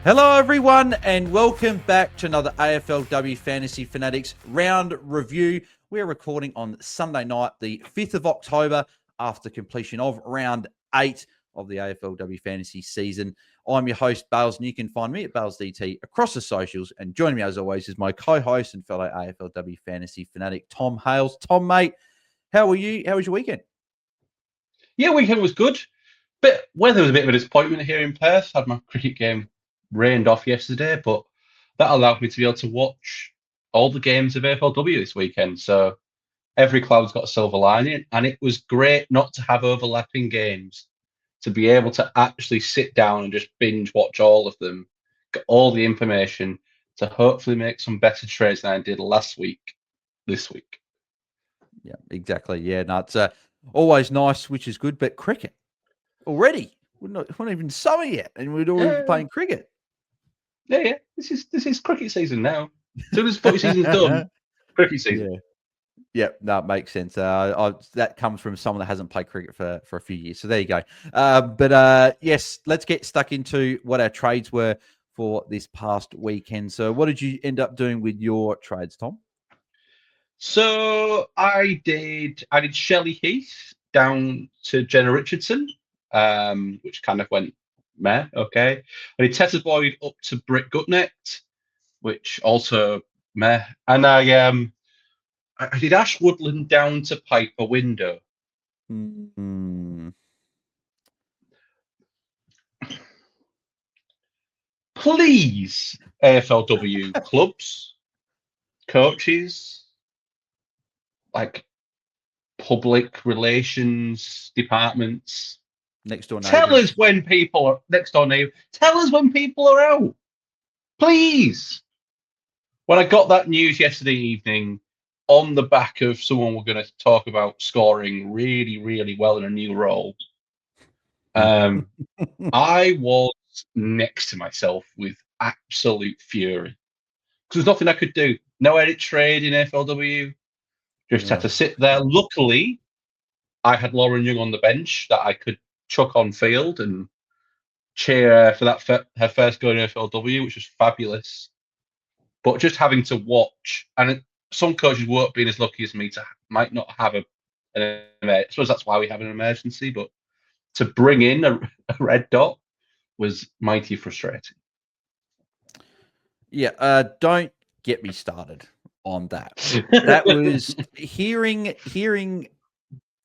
Hello, everyone, and welcome back to another AFLW Fantasy Fanatics round review. We're recording on Sunday night, the 5th of October, after completion of round 8 of the AFLW Fantasy season. I'm your host, Bales, and you can find me at BAILSDT across the socials. And joining me, as always, is my co-host and fellow AFLW Fantasy Fanatic, Tom Hales. Tom, mate, how are you? How was your weekend? Yeah, weekend was good. Weather was a bit of a disappointment here in Perth. Had my cricket game rained off yesterday, but that allowed me to be able to watch all the games of AFLW this weekend. So every cloud's got a silver lining, and it was great not to have overlapping games, to be able to actually sit down and just binge watch all of them, get all the information to hopefully make some better trades than I did last week, this week. Yeah, exactly. Yeah, no, it's always nice, which is good, but cricket already. We're not even summer yet, and we're already Yeah, playing cricket. yeah. This is cricket season now. As soon as footy season's done, cricket season. Yeah. Yeah, no, it makes sense. That comes from someone that hasn't played cricket for a few years. So there you go. Yes, let's get stuck into what our trades were for this past weekend. So what did you end up doing with your trades, Tom? So I did Shelley Heath down to Jenna Richardson, which kind of went meh, okay. I did Tessa Boyd up to Britt Gutnet, which also meh. And I did Ash Woodland down to Piper Window. Mm. Please, AFLW clubs, coaches, like public relations departments. Next door Tell neighbors. us when people are next door neighbor. Tell us when people are out, please. When I got that news yesterday evening, on the back of someone we're going to talk about scoring really, really well in a new role, I was next to myself with absolute fury because there's nothing I could do. No edit trade in FLW. Just had Oh. to sit there. Luckily, I had Lauren Young on the bench that I could chuck on field and cheer her for that her first goal in FLW, which was fabulous. But just having to watch, and some coaches won't be as lucky as me to might not have I suppose that's why we have an emergency, but to bring in a red dot was mighty frustrating. Yeah, don't get me started on that. That was hearing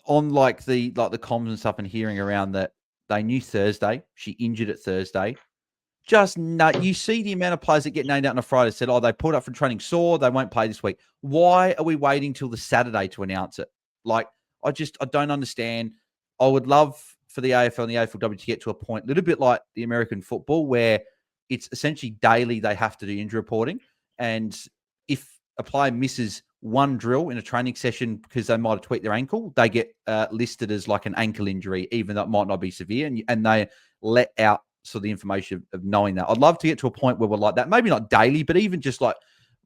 on like the comms and stuff, and hearing around that they knew Thursday. She injured it Thursday. Just nut. You see the amount of players that get named out on a Friday said, "Oh, they pulled up from training sore. They won't play this week." Why are we waiting till the Saturday to announce it? Like, I don't understand. I would love for the AFL and the AFLW to get to a point, a little bit like the American football, where it's essentially daily they have to do injury reporting, and if a player misses one drill in a training session because they might have tweaked their ankle, they get listed as like an ankle injury, even though it might not be severe, and they let out so the information of knowing that. I'd love to get to a point where we're like that, maybe not daily, but even just like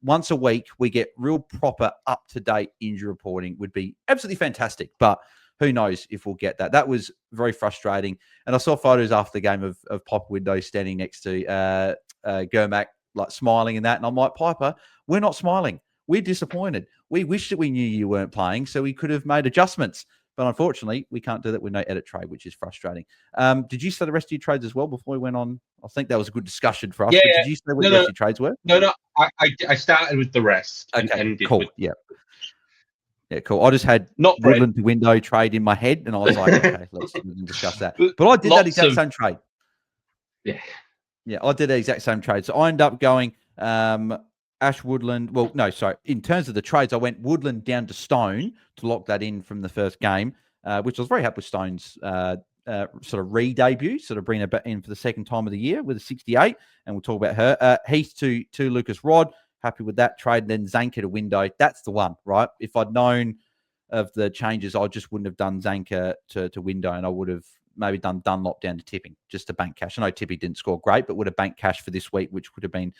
once a week, we get real proper up-to-date injury reporting would be absolutely fantastic. But who knows if we'll get that. That was very frustrating. And I saw photos after the game of Piper Window standing next to Germac, like smiling and that. And I'm like, Piper, we're not smiling. We're disappointed. We wish that we knew you weren't playing so we could have made adjustments. But unfortunately, we can't do that with no edit trade, which is frustrating. Did you say the rest of your trades as well before we went on? I think that was a good discussion for us. Yeah, But did you say what no, the rest no, of your trades were? no. I started with the rest and Okay, ended cool. with Yeah. Yeah, cool. I just had not Brent. Woodland to window trade in my head, and I was like, okay, let's discuss that. But I did that Lots exact of same trade. yeah. Yeah, I did the exact same trade. So I ended up going Ash Woodland. Well, no, sorry. In terms of the trades, I went Woodland down to Stone to lock that in from the first game, which I was very happy with Stone's sort of re-debut, sort of bringing her in for the second time of the year with a 68, and we'll talk about her. Heath to Lucas Rod. Happy with that trade. And then Zanka to window. That's the one, right? If I'd known of the changes, I just wouldn't have done Zanka to window, and I would have maybe done Dunlop down to Tipping just to bank cash. I know Tippy didn't score great, but would have banked cash for this week, which could have been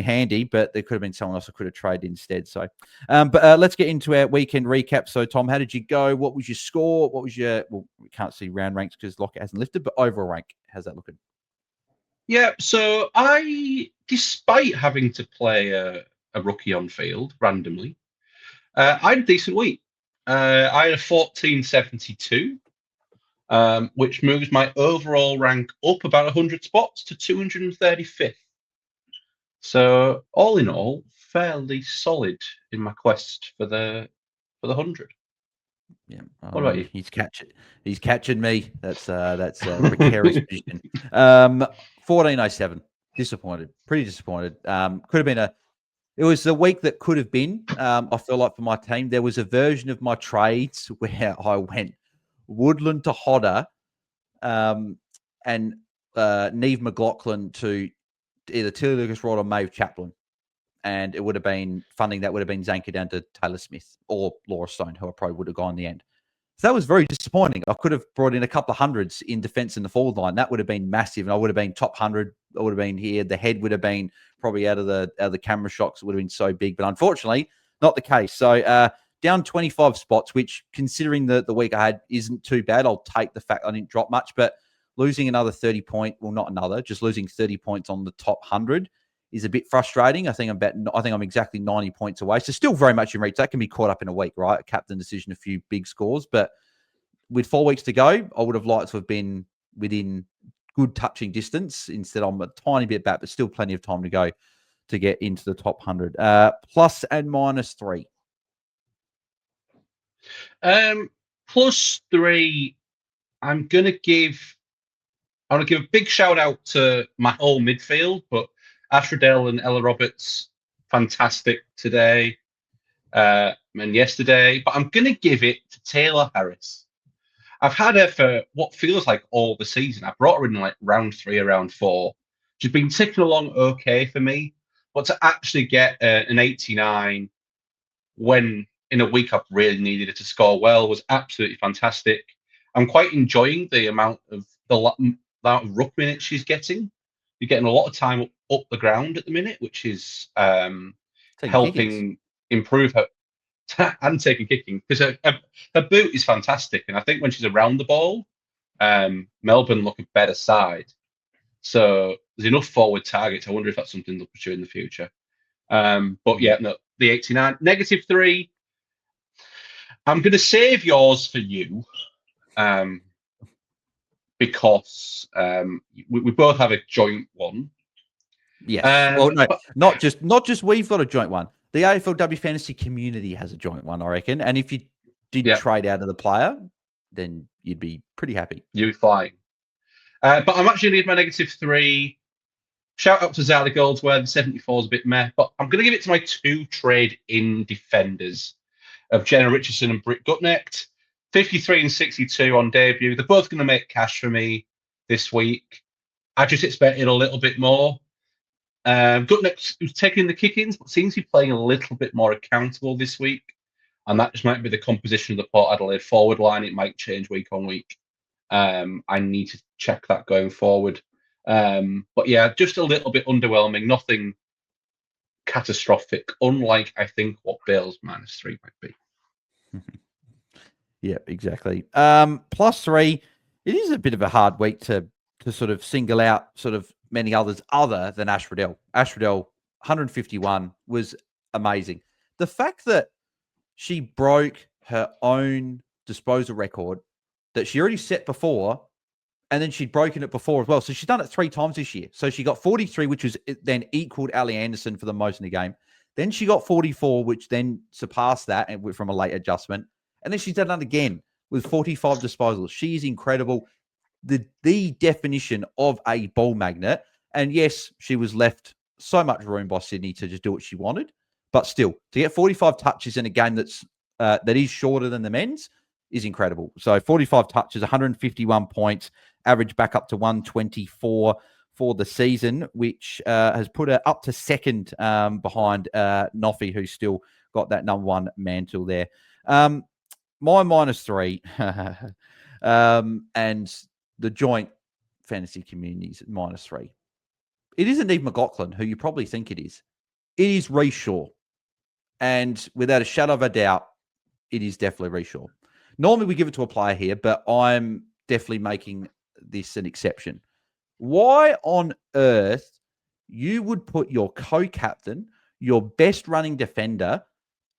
handy, but there could have been someone else who could have traded instead. So, let's get into our weekend recap. So, Tom, how did you go? What was your score? What was your, well, we can't see round ranks because Lockett hasn't lifted, but overall rank, how's that looking? Yeah, so despite having to play a rookie on field randomly, I had a decent week. I had a 1472, which moves my overall rank up about 100 spots to 235th. So all in all, fairly solid in my quest for the 100. Yeah, What about you? He's catching me. That's a precarious position. 1407. Disappointed. Pretty disappointed. Could have been it was the week that could have been. I feel like for my team, there was a version of my trades where I went Woodland to Hodder, and Neve McLaughlin to either Tilly Lucas Rod or Maeve Chaplin. And it would have been funding that would have been Zanker down to Taylor Smith or Laura Stone, who I probably would have gone in the end. So that was very disappointing. I could have brought in a couple of hundreds in defense in the forward line. That would have been massive, and I would have been top 100. I would have been here. The head would have been probably out of the camera shots. It would have been so big, but unfortunately, not the case. So down 25 spots, which considering the week I had isn't too bad. I'll take the fact I didn't drop much, but losing another 30 point, well, not another, just losing 30 points on the top 100 is a bit frustrating. I think I'm exactly 90 points away. So still very much in reach. That can be caught up in a week, right? A captain decision, a few big scores. But with 4 weeks to go, I would have liked to have been within good touching distance. Instead, I'm a tiny bit back, but still plenty of time to go to get into the top 100. Plus and minus 3. +3. I'm gonna give I want to give a big shout out to my whole midfield, but Ashradell and Ella Roberts, fantastic today and yesterday. But I'm going to give it to Taylor Harris. I've had her for what feels like all the season. I brought her in like round 3 or round 4. She's been ticking along okay for me, but to actually get an 89 when in a week I've really needed her to score well was absolutely fantastic. I'm quite enjoying the amount of ruck minutes she's getting. You're getting a lot of time up the ground at the minute, which is helping improve her and taking kicking because her boot is fantastic. And I think when she's around the ball, Melbourne look a better side. So there's enough forward targets. I wonder if that's something they'll pursue in the future. But yeah, no, the 89. -3. I'm going to save yours for you. Because we both have a joint one. Yes. Well, no, not just we've got a joint one. The AFLW Fantasy community has a joint one, I reckon. And if you did trade out of the player, then you'd be pretty happy. You'd be fine. But I'm actually going to give my -3. Shout out to Zali Goldsworth. The 74 is a bit meh, but I'm going to give it to my 2 trade-in defenders of Jenna Richardson and Britt Gutnecht. 53 and 62 on debut. They're both going to make cash for me this week. I just expected a little bit more. Gutnecht was taking the kick-ins, but seems to be playing a little bit more accountable this week. And that just might be the composition of the Port Adelaide forward line. It might change week on week. I need to check that going forward. But yeah, just a little bit underwhelming. Nothing catastrophic, unlike I think what Bale's -3 might be. Yeah, exactly. +3. It is a bit of a hard week to sort of single out sort of many others other than Ashradell. Ashradell 151 was amazing. The fact that she broke her own disposal record that she already set before, and then she'd broken it before as well. So she's done it 3 times this year. So she got 43, which was then equaled Ali Anderson for the most in the game. Then she got 44, which then surpassed that and from a late adjustment. And then she's done it again with 45 disposals. She is incredible. The definition of a ball magnet. And yes, she was left so much room by Sydney to just do what she wanted. But still, to get 45 touches in a game that is shorter than the men's is incredible. So 45 touches, 151 points, average back up to 124 for the season, which has put her up to second behind Noffy, who's still got that number 1 mantle there. My -3 and the joint fantasy communities -3. It isn't Eve McLaughlin, who you probably think it is. It is Rhys Shaw. And without a shadow of a doubt, it is definitely Rhys Shaw. Normally we give it to a player here, but I'm definitely making this an exception. Why on earth you would put your co-captain, your best running defender,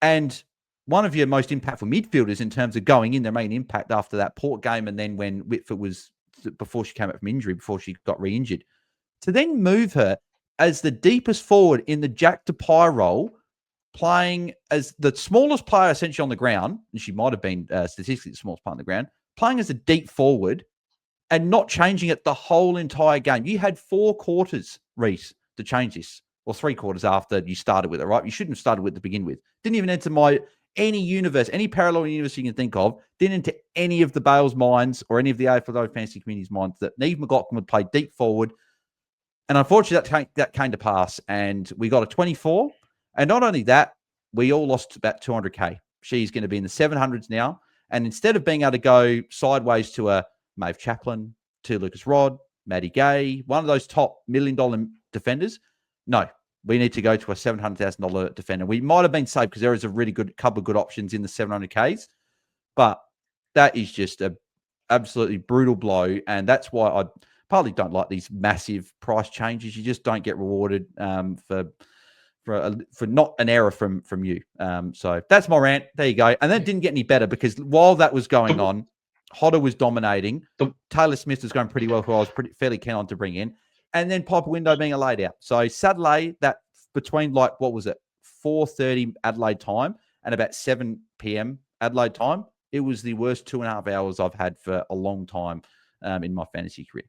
and one of your most impactful midfielders in terms of going in their main impact after that Port game, and then when Whitford was, before she came out from injury, before she got re-injured, to then move her as the deepest forward in the Jack Depay role, playing as the smallest player essentially on the ground, and she might have been statistically the smallest player on the ground, playing as a deep forward and not changing it the whole entire game. You had 4 quarters, Reese, to change this, or 3 quarters after you started with it, right? You shouldn't have started with it to begin with. Didn't even enter any universe, any parallel universe you can think of, didn't enter any of the Bales minds or any of the AFLW Fantasy community's minds that Neve McLaughlin would play deep forward. And unfortunately, that came to pass, and we got a 24. And not only that, we all lost about 200K. She's going to be in the 700s now. And instead of being able to go sideways to a Maeve Chaplin, to Lucas Rod, Maddie Gay, one of those top $1 million defenders, no, we need to go to a $700,000 defender. We might have been safe because there is a really good couple of good options in the 700Ks, but that is just a absolutely brutal blow. And that's why I partly don't like these massive price changes. You just don't get rewarded for not an error from you. So that's my rant. There you go. And that didn't get any better because while that was going on, Hodder was dominating. Taylor Smith was going pretty well, who I was fairly keen on to bring in. And then Piper Window being a laid out. So Saturday, that between 4:30 Adelaide time and about 7 p.m. Adelaide time, it was the worst 2.5 hours I've had for a long time in my fantasy career.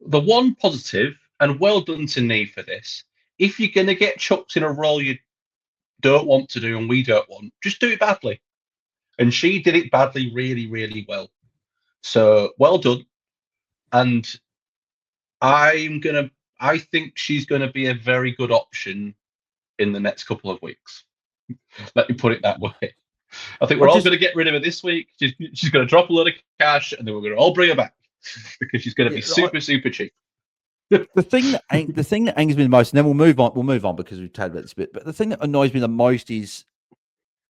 The one positive, and well done to Neve for this, if you're going to get chucked in a role you don't want to do and we don't want, just do it badly. And she did it badly really, really well. So well done. And I think she's going to be a very good option in the next couple of weeks. Let me put it that way. I think we're all going to get rid of her this week. She's going to drop a lot of cash, and then we're going to all bring her back because she's going to be super cheap. The thing that angers me the most, and then we'll move on because we've talked about this a bit. But the thing that annoys me the most is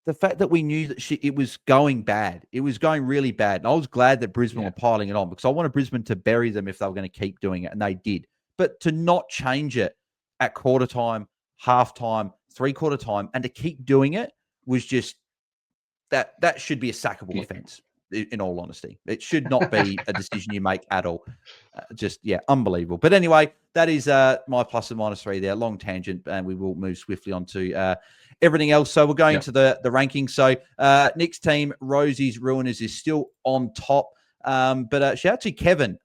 the fact that we knew that it was going bad. It was going really bad. And I was glad that Brisbane were piling it on because I wanted Brisbane to bury them if they were going to keep doing it, and they did. But to not change it at quarter time, half time, 3/4 time, and to keep doing it was just that should be a sackable offense. In all honesty, it should not be a decision you make at all. Unbelievable. But anyway, that is my plus and minus 3 there. Long tangent, and we will move swiftly on to everything else. So we're going to the rankings. So Nick's team, Rosie's Ruiners, is still on top. But shout out to Kevin,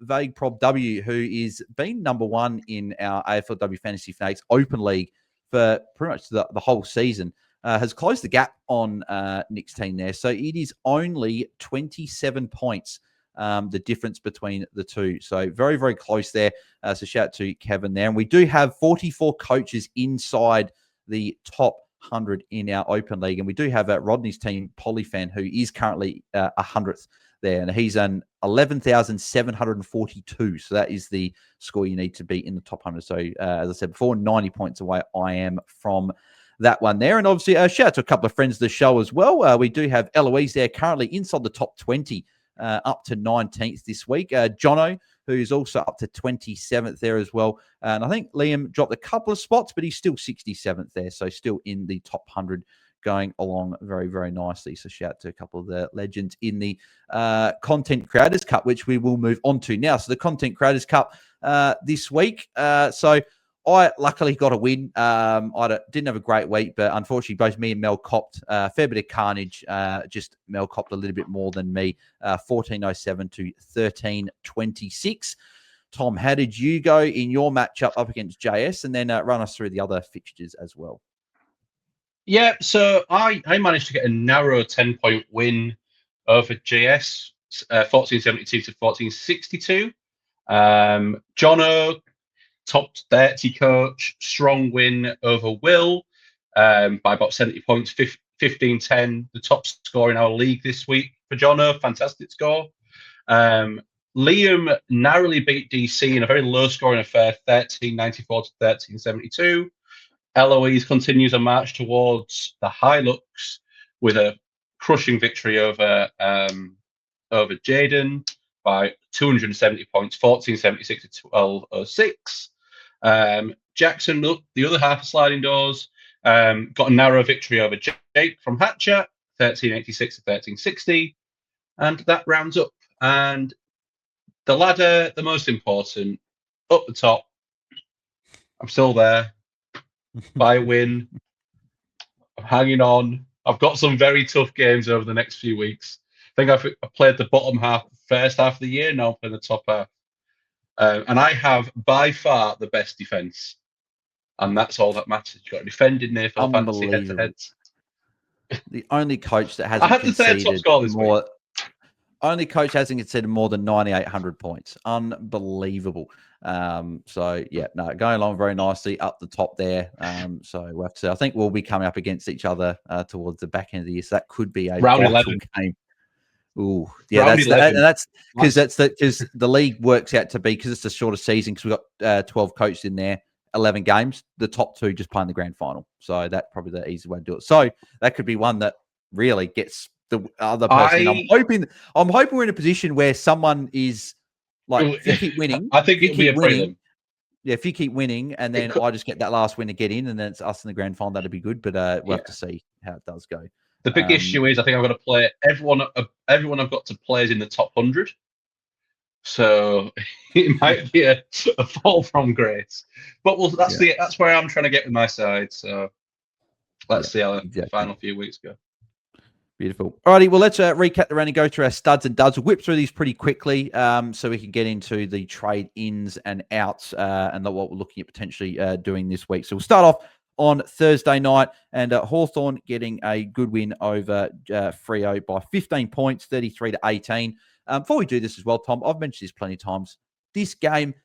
Vague Prob W, who is been number 1 in our AFLW Fantasy Fanatics Open League for pretty much the whole season. Has closed the gap on Nick's team there. So it is only 27 points, the difference between the two. So very, very close there. So shout out to Kevin there. And we do have 44 coaches inside the top 100 in our Open League. And we do have Rodney's team, Polyfan, who is currently 100th there. And he's an 11,742. So that is the score you need to be in the top 100. So as I said before, 90 points away I am from that one there. And obviously, shout out to a couple of friends of the show as well. We do have Eloise there currently inside the top 20, up to 19th this week. Jono, who's also up to 27th there as well. And I think Liam dropped a couple of spots, but he's still 67th there. So still in the top 100, going along very, very nicely. So shout out to a couple of the legends in the Content Creators Cup, which we will move on to now. So the Content Creators Cup this week. So I luckily got a win. I didn't have a great week, but unfortunately, both me and Mel copped a fair bit of carnage. Just Mel copped a little bit more than me, 1407 to 1326. Tom, how did you go in your matchup up against JS? And then run us through the other fixtures as well. Yeah, so I managed to get a narrow 10-point win over JS, 1472 to 1462. Jono, top 30 coach, strong win over Will by about 70 points, 15-10, the top score in our league this week for Jono. Fantastic score. Liam narrowly beat DC in a very low-scoring affair, 1394 to 1372. Eloise continues a march towards the Hilux with a crushing victory over Jaiden by 270 points, 1476 to 1206. Jackson, the other half of sliding doors, got a narrow victory over Jake from Hatcher, 1386 to 1360. And that rounds up. And the ladder, the most important, up the top. I'm still there. By win. I'm hanging on. I've got some very tough games over the next few weeks. I think I've played the bottom half, first half of the year. Now I'm playing the top half. And I have by far the best defense. And that's all that matters. You've got a defending AFL Fantasy head-to-head. The only coach that hasn't I had to say top score this week. Only coach hasn't conceded more than 9,800 points. Unbelievable. So yeah, no, going along very nicely up the top there. So we'll have to see. I think we'll be coming up against each other towards the back end of the year. So that could be a round 11 game. Ooh, yeah, that's because the league works out to be, because it's a shorter season, because we've got 12 coaches in there, 11 games. The top two just playing the grand final. So that's probably the easy way to do it. So that could be one that really gets the other person. I'm hoping we're in a position where someone is like, if you keep winning, I think it'll be a prelim. Yeah, if you keep winning, and then I just get that last win to get in, and then it's us in the grand final, that'd be good. But we'll have to see how it does go. The big issue is I think I've got to play everyone I've got to play is in the top 100. So it might be a fall from grace. But that's where I'm trying to get with my side. So let's see how the final few weeks go. Beautiful. Alrighty, well, let's recap the round and go through our studs and duds. We'll whip through these pretty quickly so we can get into the trade ins and outs and what we're looking at potentially doing this week. So we'll start off on Thursday night, and Hawthorn getting a good win over Freo by 15 points, 33 to 18. Before we do this as well, Tom, I've mentioned this plenty of times. This game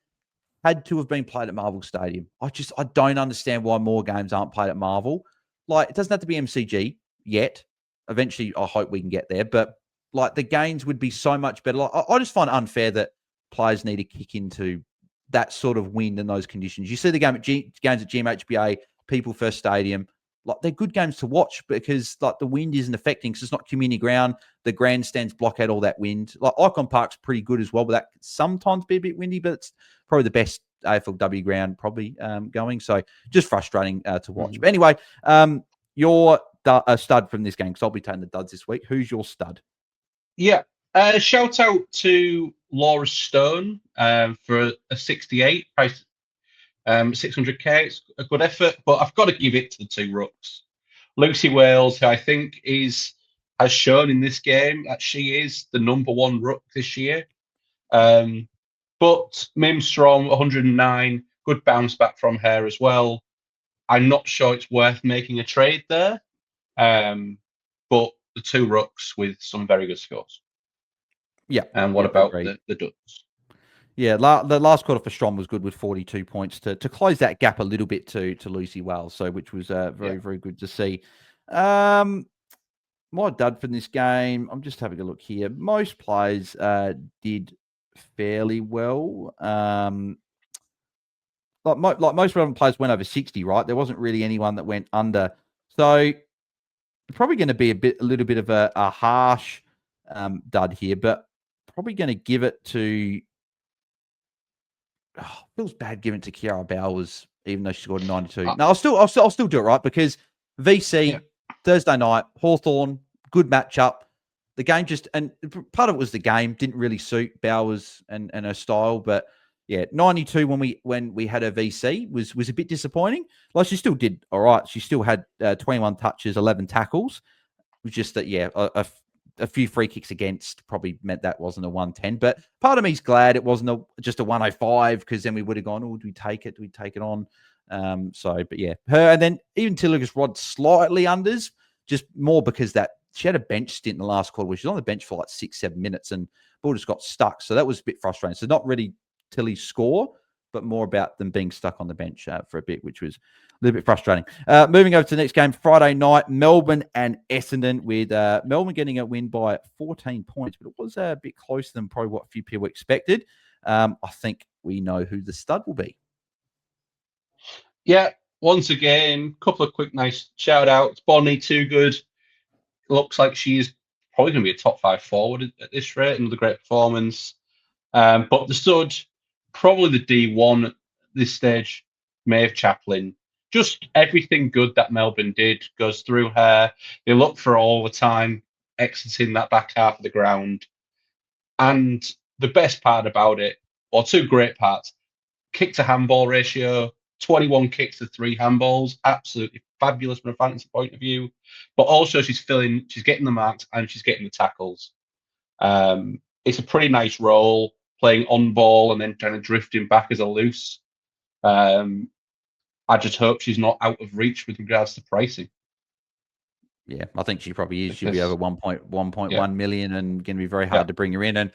had to have been played at Marvel Stadium. I don't understand why more games aren't played at Marvel. Like, it doesn't have to be MCG yet. Eventually, I hope we can get there. But, like, the games would be so much better. Like, I just find it unfair that players need to kick into that sort of wind and those conditions. You see the games at GMHBA, People First Stadium, like, they're good games to watch because, like, the wind isn't affecting, because it's not community ground. The grandstands block out all that wind. Like, Icon Park's pretty good as well, but that can sometimes be a bit windy, but it's probably the best AFLW ground probably going. So just frustrating to watch. But anyway, your stud from this game, because I'll be taking the duds this week. Who's your stud? Yeah. Shout out to Laura Stone for a 68 price. 600k, it's a good effort, but I've got to give it to the two rucks. Lucy Wales, who I think has shown in this game that she is the number one ruck this year. But Mim Strong, 109, good bounce back from her as well. I'm not sure it's worth making a trade there, but the two rucks with some very good scores. Yeah. And what about the ducks? Yeah, the last quarter for Strom was good with 42 points to close that gap a little bit to Lucy Wales, so which was very good to see. My dud from this game, I'm just having a look here. Most players did fairly well. Like most relevant players went over 60, right? There wasn't really anyone that went under. So probably going to be a little bit of a harsh dud here, but probably going to give it to. Feels bad giving it to Kiara Bowers, even though she scored 92. No, I'll still do it, right? Because VC, Thursday night, Hawthorn, good matchup. The game and part of it was the game didn't really suit Bowers and her style, but yeah, 92 when we had her VC was a bit disappointing. Like, she still did all right. She still had 21 touches, 11 tackles. It was just that, a few free kicks against probably meant that wasn't a 110. But part of me's glad it wasn't just a 105, because then we would have gone, do we take it? Do we take it on? But yeah, her, and then even Tillicus Rod slightly unders, just more because that she had a bench stint in the last quarter where she was on the bench for like 6-7 minutes and ball just got stuck. So that was a bit frustrating. So not really Tilly's score, but more about them being stuck on the bench for a bit, which was a little bit frustrating. Moving over to the next game, Friday night, Melbourne and Essendon, with Melbourne getting a win by 14 points, but it was a bit closer than probably what a few people expected. I think we know who the stud will be. Yeah, once again, a couple of quick, nice shout-outs. Bonnie, too good. Looks like she's probably going to be a top 5 forward at this rate. Another great performance. But the stud, probably the D1 at this stage, Maeve Chaplin. Just everything good that Melbourne did goes through her. They look for her all the time, exiting that back half of the ground. And the best part about it, or two great parts, kick to handball ratio, 21 kicks to 3 handballs, absolutely fabulous from a fantasy point of view. But also she's getting the marks and she's getting the tackles. It's a pretty nice role, playing on ball and then kind of drifting back as a loose. I just hope she's not out of reach with regards to pricing. Yeah, I think she probably is. She'll be over 1.1 million and going to be very hard to bring her in. And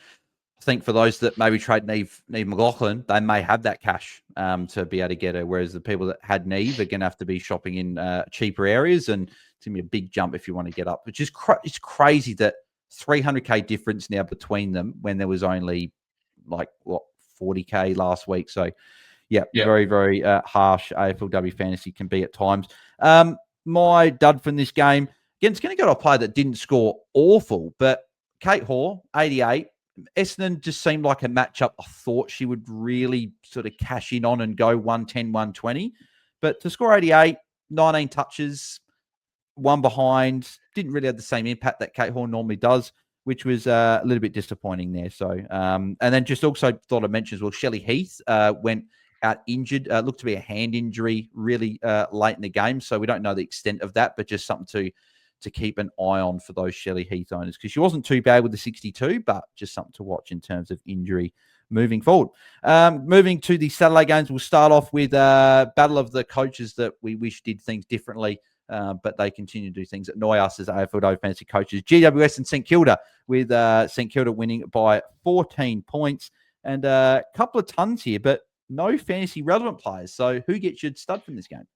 I think for those that maybe trade Neve McLaughlin, they may have that cash to be able to get her. Whereas the people that had Neve are going to have to be shopping in cheaper areas, and it's going to be a big jump if you want to get up. Which is it's crazy that 300k difference now between them when there was only 40k last week. So yeah. Very, very harsh AFLW fantasy can be at times. My dud from this game, again, it's going to go to a player that didn't score awful, but Kate Hoare, 88. Essendon just seemed like a matchup I thought she would really sort of cash in on and go 110, 120. But to score 88, 19 touches, one behind, didn't really have the same impact that Kate Hoare normally does, which was a little bit disappointing there. So, and then just also thought I'd mention as well, Shelley Heath went out injured, looked to be a hand injury really late in the game. So we don't know the extent of that, but just something to keep an eye on for those Shelley Heath owners, because she wasn't too bad with the 62, but just something to watch in terms of injury moving forward. Moving to the Saturday games, we'll start off with Battle of the Coaches that we wish did things differently, but they continue to do things that annoy us as AFLW fantasy coaches. GWS and St Kilda, with St Kilda winning by 14 points, and a couple of tons here, but no fantasy relevant players. So who gets your stud from this game?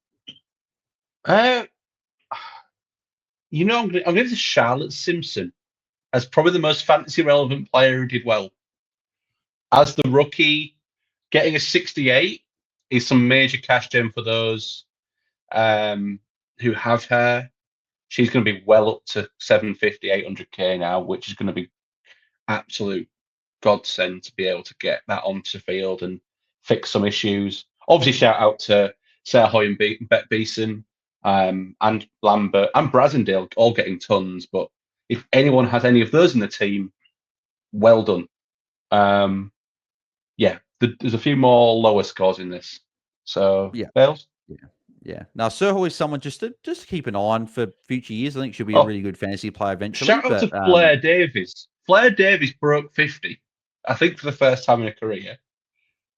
I'm going to give it to Charlotte Simpson as probably the most fantasy relevant player who did well. As the rookie, getting a 68 is some major cash gem for those who have her. She's going to be well up to 750, 800k now, which is going to be absolute godsend to be able to get that onto the field and fix some issues. Obviously, shout out to Sarah Hoy and Bet Beeson and Lambert and Brasendale all getting tons. But if anyone has any of those in the team, well done. There's a few more lower scores in this. So, Bales? Yeah. Now, Sir Hoy is someone just to keep an eye on for future years. I think she'll be a really good fantasy player eventually. Shout out to Blair Davies. Blair Davies broke 50, I think, for the first time in her career.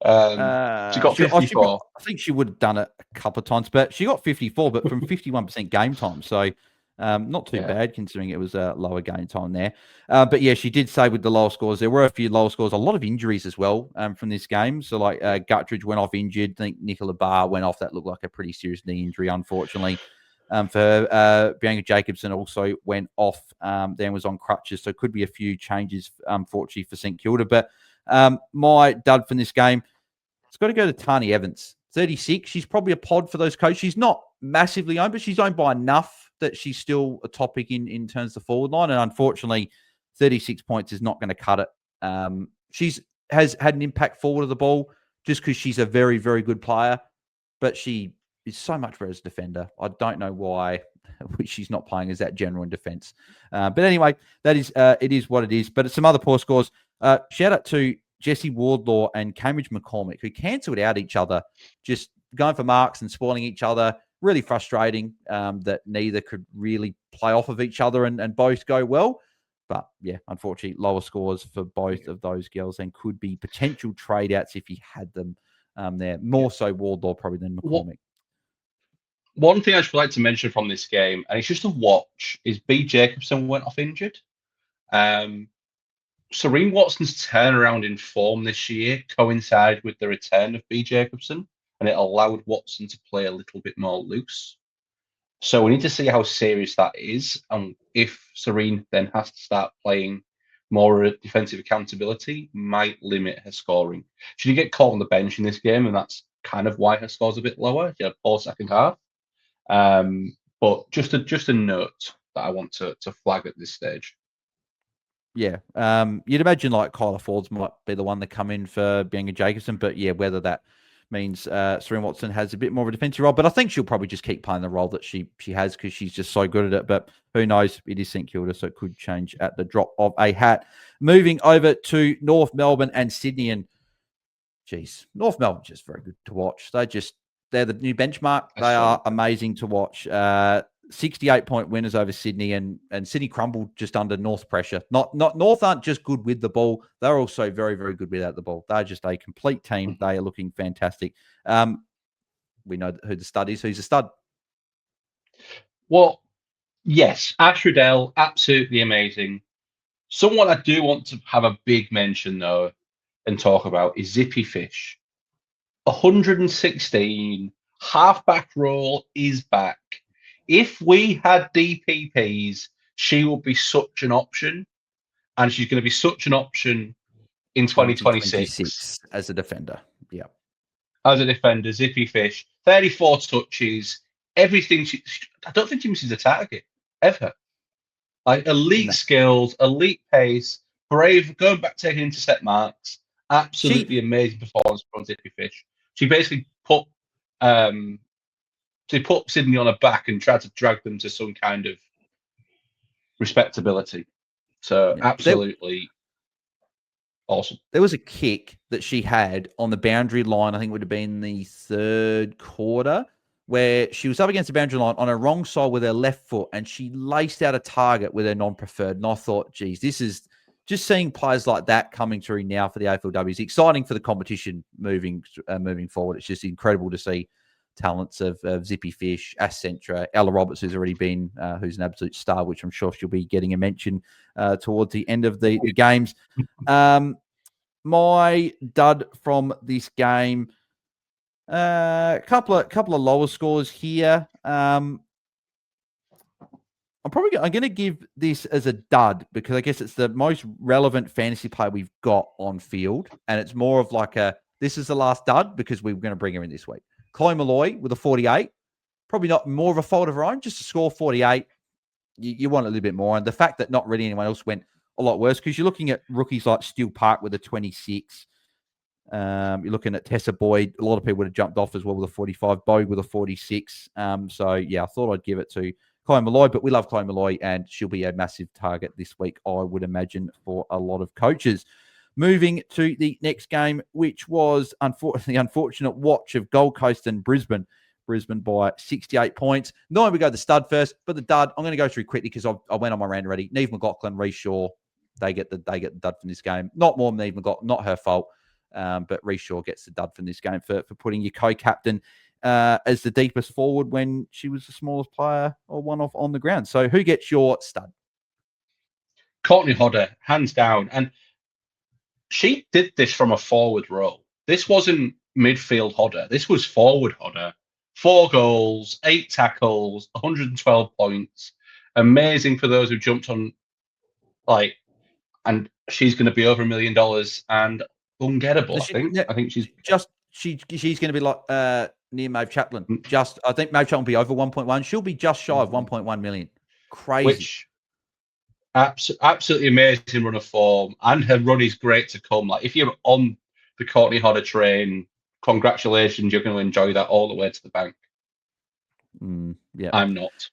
She got 54. I think she would have done it a couple of times, but she got 54, but from 51% game time. So not too bad considering it was a lower game time there. But yeah, she did say with the lower scores, there were a few lower scores, a lot of injuries as well from this game. So like Guttridge went off injured. I think Nicola Barr went off. That looked like a pretty serious knee injury, unfortunately. For Bianca Jacobson also went off, then was on crutches. So it could be a few changes, unfortunately, for St Kilda. But my dud from this game, it's got to go to Tani Evans, 36. She's probably a pod for those coaches. She's not massively owned, but she's owned by enough that she's still a topic in terms of the forward line. And unfortunately, 36 points is not going to cut it. She's has had an impact forward of the ball just because she's a very, very good player, but she is so much better as a defender. I don't know why she's not playing as that general in defense. But anyway, that is it is what it is. But some other poor scores. Shout out to Jesse Wardlaw and Cambridge McCormick, who cancelled out each other, just going for marks and spoiling each other. Really frustrating that neither could really play off of each other and both go well. But yeah, unfortunately, lower scores for both of those girls and could be potential trade outs if he had them there. More so Wardlaw probably than McCormick. One thing I should like to mention from this game, and it's just a watch, is B. Jacobson went off injured. Serene Watson's turnaround in form this year coincided with the return of B. Jacobson, and it allowed Watson to play a little bit more loose. So we need to see how serious that is, and if Serene then has to start playing more defensive accountability, might limit her scoring. She did get caught on the bench in this game, and that's kind of why her score's a bit lower. She had a poor second half. But just a note that I want to flag at this stage. Yeah. You'd imagine like Kyler Fords might be the one to come in for Bianca Jacobson, but yeah, whether that means Serena Watson has a bit more of a defensive role, but I think she'll probably just keep playing the role that she has because she's just so good at it. But who knows? It is St Kilda, so it could change at the drop of a hat. Moving over to North Melbourne and Sydney, and geez, North Melbourne just very good to watch. They're the new benchmark. They are amazing to watch. 68-point winners over Sydney, and Sydney crumbled just under North pressure. Not North aren't just good with the ball; they're also very, very good without the ball. They're just a complete team. They are looking fantastic. We know who the stud is. Who's the stud? Well, yes, Ash Riddell, absolutely amazing. Someone I do want to have a big mention though and talk about is Zippy Fish. 116 halfback role is back. If we had DPPs, she would be such an option, and she's going to be such an option in 2026 as a defender. Yeah, as a defender, Zippy Fish, 34 touches, everything. I don't think she misses a target ever. Like elite skills, elite pace, brave, going back taking intercept marks. Absolutely amazing performance from Zippy Fish. She basically put Sydney on her back and tried to drag them to some kind of respectability. So absolutely awesome. There was a kick that she had on the boundary line. I think it would have been the third quarter, where she was up against the boundary line on her wrong side with her left foot, and she laced out a target with her non-preferred. And I thought, geez, this is just seeing players like that coming through now for the AFLW is exciting for the competition moving forward. It's just incredible to see talents of Zippy Fish, Ash Centra, Ella Roberts, who's already been, who's an absolute star, which I'm sure she'll be getting a mention towards the end of the games. My dud from this game, a couple of lower scores here. I'm going to give this as a dud because I guess it's the most relevant fantasy player we've got on field, and it's more of like this is the last dud because we were going to bring her in this week. Chloe Malloy with a 48, probably not more of a fault of her own, just to score 48. You want a little bit more, and the fact that not really anyone else went a lot worse because you're looking at rookies like Steele Park with a 26. You're looking at Tessa Boyd. A lot of people would have jumped off as well with a 45. Boyd with a 46. So, yeah, I thought I'd give it to Chloe Malloy, but we love Chloe Malloy, and she'll be a massive target this week, I would imagine, for a lot of coaches. Moving to the next game, which was the unfortunate watch of Gold Coast and Brisbane. Brisbane by 68 points. Normally we go the stud first, but the dud, I'm going to go through quickly because I went on my rant already. Neve McLaughlin, Reece Shaw, they get the dud from this game. Not more than Neve McLaughlin, not her fault. But Reece Shaw gets the dud from this game for putting your co-captain as the deepest forward when she was the smallest player or one-off on the ground. So who gets your stud? Courtney Hodder, hands down. And she did this from a forward role. This wasn't midfield Hodder. This was forward Hodder. 4 goals, 8 tackles, 112 points. Amazing for those who jumped on, and she's going to be over $1 million and ungettable. I think she's she's going to be like near Maeve Chaplin. I think Maeve Chaplin will be over 1.1. She'll be just shy of 1.1 million. Crazy. Which absolutely amazing run of form, and her run is great to come. Like if you're on the Courtney Hodder train, congratulations, you're going to enjoy that all the way to the bank. Yeah, I'm not.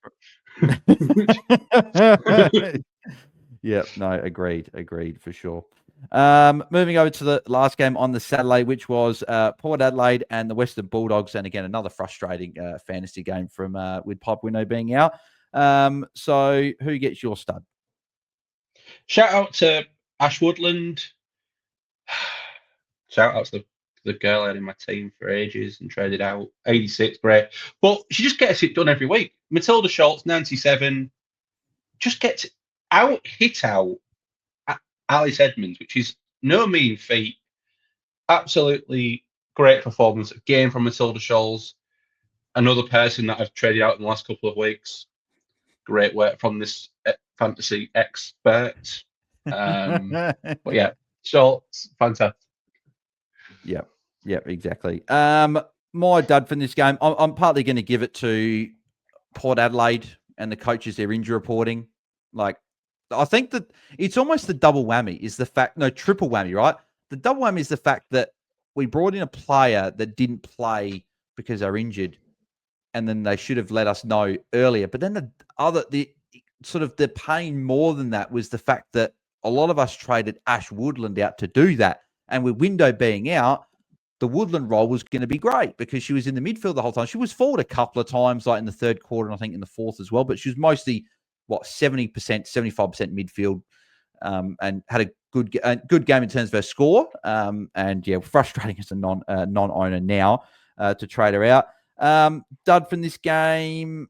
Yeah, no, agreed for sure. Moving over to the last game on the Saturday, which was Port Adelaide and the Western Bulldogs, and again another frustrating fantasy game from with Pipe Window being out. So who gets your stud? Shout out to Ash Woodland. Shout out to the girl I had in my team for ages and traded out. 86, great. But she just gets it done every week. Matilda Schultz, 97, just gets hit out Alice Edmonds, which is no mean feat. Absolutely great performance again from Matilda Scholes. Another person that I've traded out in the last couple of weeks. Great work from this fantasy expert. But yeah, Schultz, fantastic. Yeah, exactly. My dud from this game, I'm partly going to give it to Port Adelaide and the coaches, their injury reporting. Like, I think that it's almost the double whammy is the fact, no, triple whammy, right? The double whammy is the fact that we brought in a player that didn't play because they're injured, and then they should have let us know earlier. But then the sort of the pain more than that was the fact that a lot of us traded Ash Woodland out to do that. And with Window being out, the Woodland role was going to be great because she was in the midfield the whole time. She was forward a couple of times, like in the third quarter, and I think in the fourth as well. But she was mostly, 70%, 75% midfield, and had a good game in terms of her score. And yeah, frustrating as a non-owner now to trade her out. Dud from this game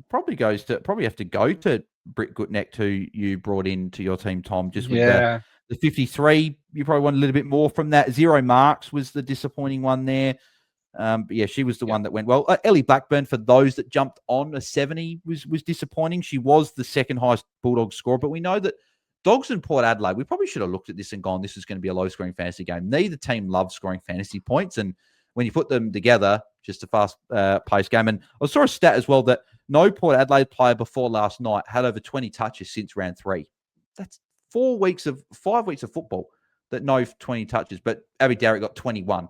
probably have to go to Britt Gutnecht, who you brought into your team, Tom, just with the 53. You probably want a little bit more from that. 0 marks was the disappointing one there. But yeah, she was the one that went well. Ellie Blackburn, for those that jumped on a 70, was disappointing. She was the second highest Bulldogs scorer, but we know that Dogs and Port Adelaide, we probably should have looked at this and gone, this is going to be a low-scoring fantasy game. Neither team loves scoring fantasy points, and when you put them together, just a fast-paced game. And I saw a stat as well that no Port Adelaide player before last night had over 20 touches since round 3. That's 5 weeks of football that no 20 touches. But Abby Darrett got 21,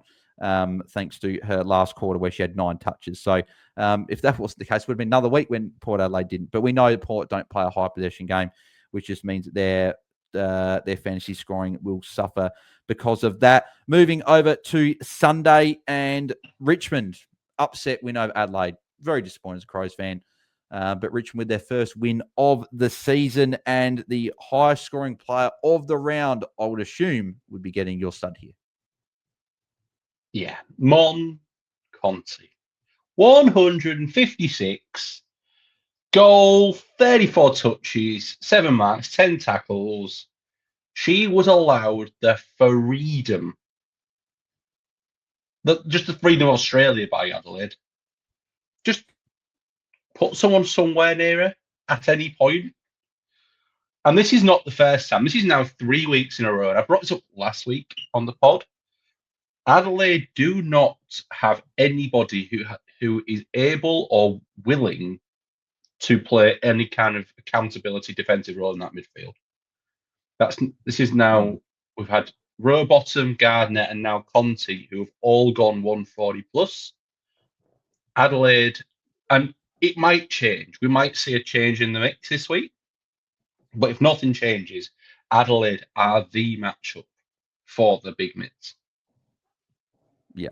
thanks to her last quarter where she had 9 touches. So if that wasn't the case, it would have been another week when Port Adelaide didn't. But we know Port don't play a high possession game, which just means that their fantasy scoring will suffer because of that. Moving over to Sunday, and Richmond upset win over Adelaide. Very disappointed as a Crows fan. But Richmond with their first win of the season, and the highest scoring player of the round, I would assume, would be getting your stud here. Yeah, Mon Conti. 156, goal, 34 touches, 7 marks, 10 tackles. She was allowed the freedom, just the freedom of Australia by Adelaide. Just put someone somewhere near her at any point. And this is not the first time. This is now 3 weeks in a row. And I brought this up last week on the pod. Adelaide do not have anybody who is able or willing to play any kind of accountability defensive role in that midfield. This is now, we've had Rowbottom, Gardner, and now Conti, who have all gone 140 plus. Adelaide, and it might change. We might see a change in the mix this week. But if nothing changes, Adelaide are the matchup for the big mids. Yeah.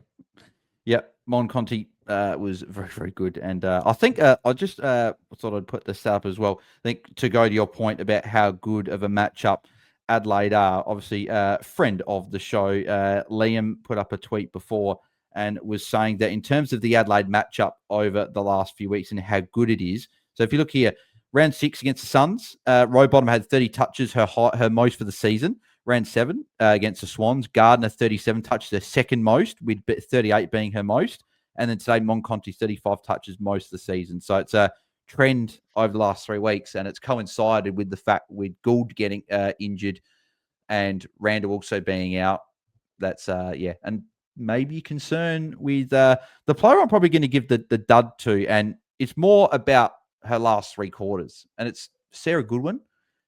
Mon Conti was very, very good. And I think I just thought I'd put this up as well. I think to go to your point about how good of a matchup Adelaide are, obviously friend of the show, Liam put up a tweet before and was saying that in terms of the Adelaide matchup over the last few weeks and how good it is. So if you look here, round 6 against the Suns, Rowbottom had 30 touches, her most for the season. Round 7 against the Swans, Gardner 37 touches, her second most, with 38 being her most. And then today, Monconti 35 touches most of the season. So it's a trend over the last 3 weeks, and it's coincided with the fact with Gould getting injured and Randall also being out. That's and maybe concern with the player I'm probably going to give the dud to, and it's more about her last 3 quarters, and it's Sarah Goodwin.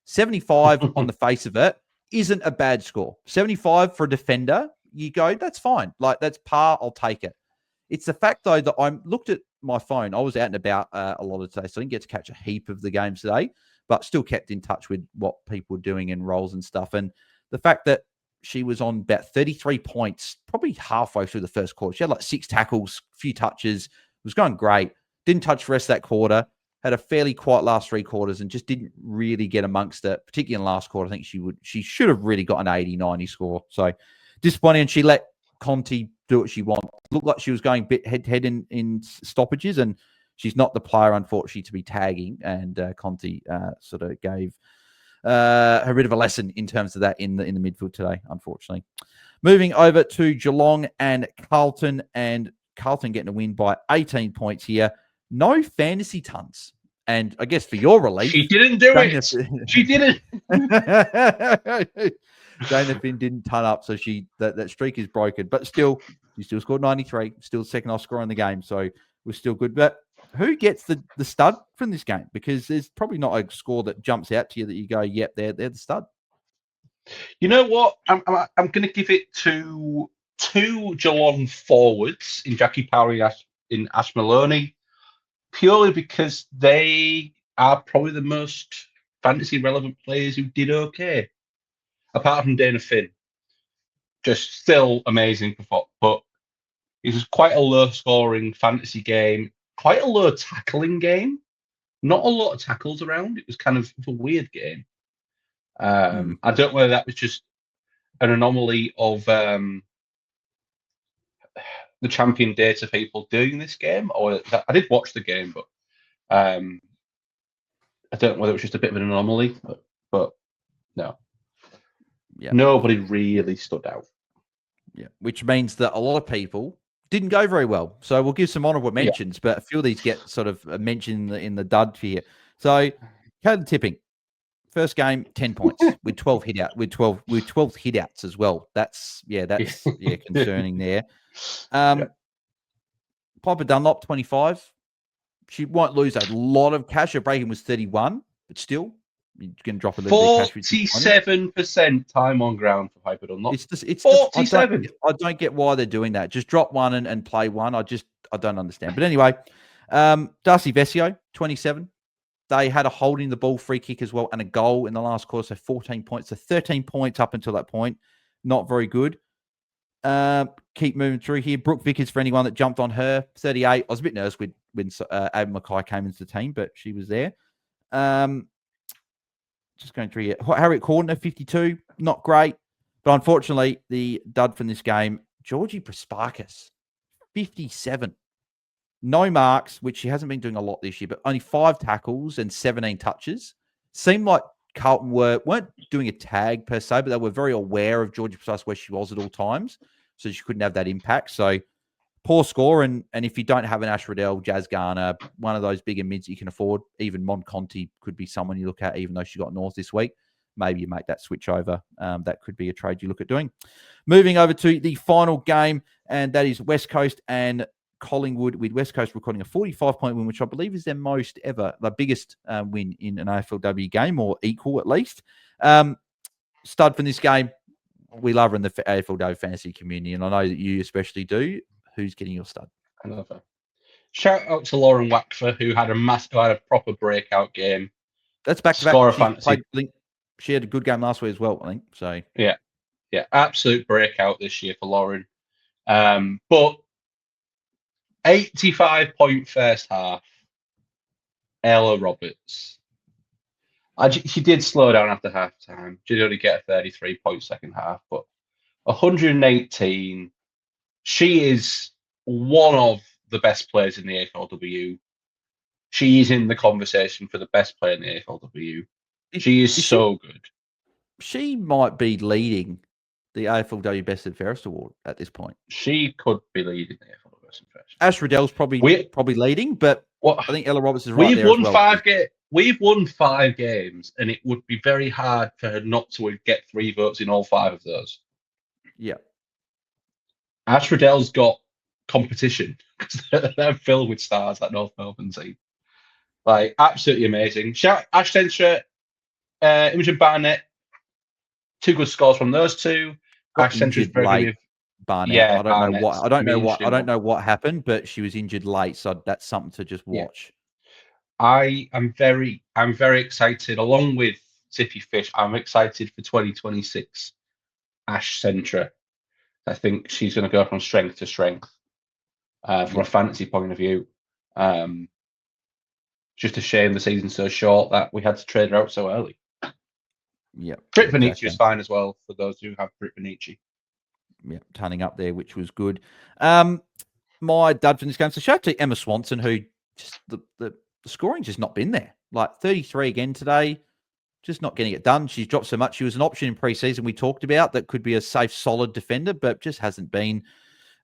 75 on the face of it isn't a bad score. 75 for a defender, you go, that's fine. Like, that's par, I'll take it. It's the fact, though, that I looked at my phone. I was out and about a lot of today, so I didn't get to catch a heap of the games today, but still kept in touch with what people were doing in roles and stuff. And the fact that she was on about 33 points, probably halfway through the first quarter. She had like 6 tackles, a few touches. It was going great. Didn't touch the rest of that quarter. Had a fairly quiet last 3 quarters and just didn't really get amongst it, particularly in the last quarter. I think she should have really got an 80, 90 score. So disappointing. And she let Conti do what she wanted. Looked like she was going bit head in stoppages, and she's not the player, unfortunately, to be tagging. And Conti sort of gave her a bit of a lesson in terms of that in the midfield today, unfortunately. Moving over to Geelong and Carlton getting a win by 18 points here. No fantasy tons. And I guess for your relief, she didn't do it. She didn't. Dana Finn didn't ton up, so that streak is broken. But still, she still scored 93. Still second highest scorer in the game, so we're still good. But who gets the stud from this game? Because there's probably not a score that jumps out to you that you go, yep, they're the stud. You know what? I'm going to give it to two Geelong forwards in Jackie Power in Ash Maloney, purely because they are probably the most fantasy relevant players who did okay, apart from Dana Finn. Just still amazing, but it was quite a low-scoring fantasy game, quite a low tackling game. Not a lot of tackles around. It was kind of a weird game. I don't know whether that was just an anomaly of the champion data people doing this game, or I did watch the game, but I don't know whether it was just a bit of an anomaly. But no, nobody really stood out. Yeah, which means that a lot of people didn't go very well. So we'll give some honourable mentions, but a few of these get sort of mentioned in the dud here. So, Caden Tipping, first game, 10 points with 12 hit out, with 12 hit outs as well. That's concerning there. Piper Dunlop, 25. She won't lose a lot of cash. Her break-in was 31, but still, you're going to drop a little bit of cash. 47% time on ground for Piper Dunlop. It's 47. I don't get why they're doing that. Just drop one and play one. I don't understand. But anyway, Darcy Vesio, 27. They had a holding the ball free kick as well and a goal in the last quarter, so 14 points. So 13 points up until that point. Not very good. Keep moving through here. Brooke Vickers, for anyone that jumped on her, 38. I was a bit nervous when Adam Mackay came into the team, but she was there. Just going through here. Harriet Cordner, 52. Not great. But unfortunately, the dud from this game, Georgie Prasparkas, 57. No marks, which she hasn't been doing a lot this year, but only 5 tackles and 17 touches. Seemed like Carlton weren't doing a tag per se, but they were very aware of Georgie Prasparkas where she was at all times, so she couldn't have that impact. So poor score, and if you don't have an Ash Riddell, Jazz Garner, one of those bigger mids you can afford, even Mon Conti could be someone you look at, even though she got North this week. Maybe you make that switch over. That could be a trade you look at doing. Moving over to the final game, and that is West Coast and Collingwood, with West Coast recording a 45-point win, which I believe is their most ever, the biggest win in an AFLW game, or equal at least. Stud from this game, we love her in the AFLW fantasy community, and I know that you especially do. Who's getting your stud? I love her. Shout out to Lauren Wackfer, who had a proper breakout game. That's back to back. Fantasy. She had a good game last week as well, I think. So yeah, absolute breakout this year for Lauren. But 85-point first half. Ella Roberts. She did slow down after half time. She did only get a 33-point second half, but 118. She is one of the best players in the AFLW. She is in the conversation for the best player in the AFLW. She is so good. She might be leading the AFLW Best and Fairest Award at this point. She could be leading the AFLW Best and Fairest. Ash Riddell's probably leading, but I think Ella Roberts is right there as well. We've won 5 games, and it would be very hard for her not to get 3 votes in all 5 of those. Yeah. Ash Riddell's got competition because they're filled with stars, that North Melbourne team. Like, absolutely amazing. Shout Ash Centra, Imogen Barnett, 2 good scores from those 2. Ash Centra's very good. Barnett. Yeah, I don't know what happened, but she was injured late, so that's something to just watch. Yeah. I'm very excited. Along with Zippy Fish, I'm excited for 2026. Ash Centra. I think she's going to go from strength to strength from a fantasy point of view. Just a shame the season's so short that we had to trade her out so early. Yeah. Britt Vanici was fine as well, for those who have Britt Vanici. Yeah, turning up there, which was good. My dud from this game, so shout out to Emma Swanson, who just the scoring's just not been there. Like 33 again today, just not getting it done. She's dropped so much. She was an option in preseason we talked about that could be a safe, solid defender, but just hasn't been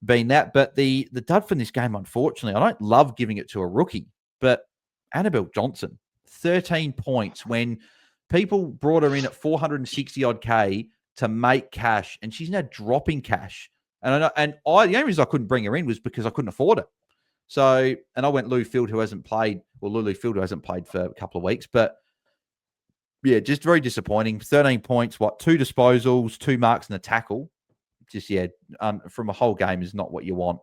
that. But the dud from this game, unfortunately, I don't love giving it to a rookie, but Annabelle Johnson, 13 points when people brought her in at 460 odd K to make cash, and she's now dropping cash. And the only reason I couldn't bring her in was because I couldn't afford it. So, and I went Lou Field, who hasn't played, or Lulu Field, who hasn't played for a couple of weeks. But yeah, just very disappointing. 13 points, 2 disposals, 2 marks and a tackle. Just, from a whole game is not what you want.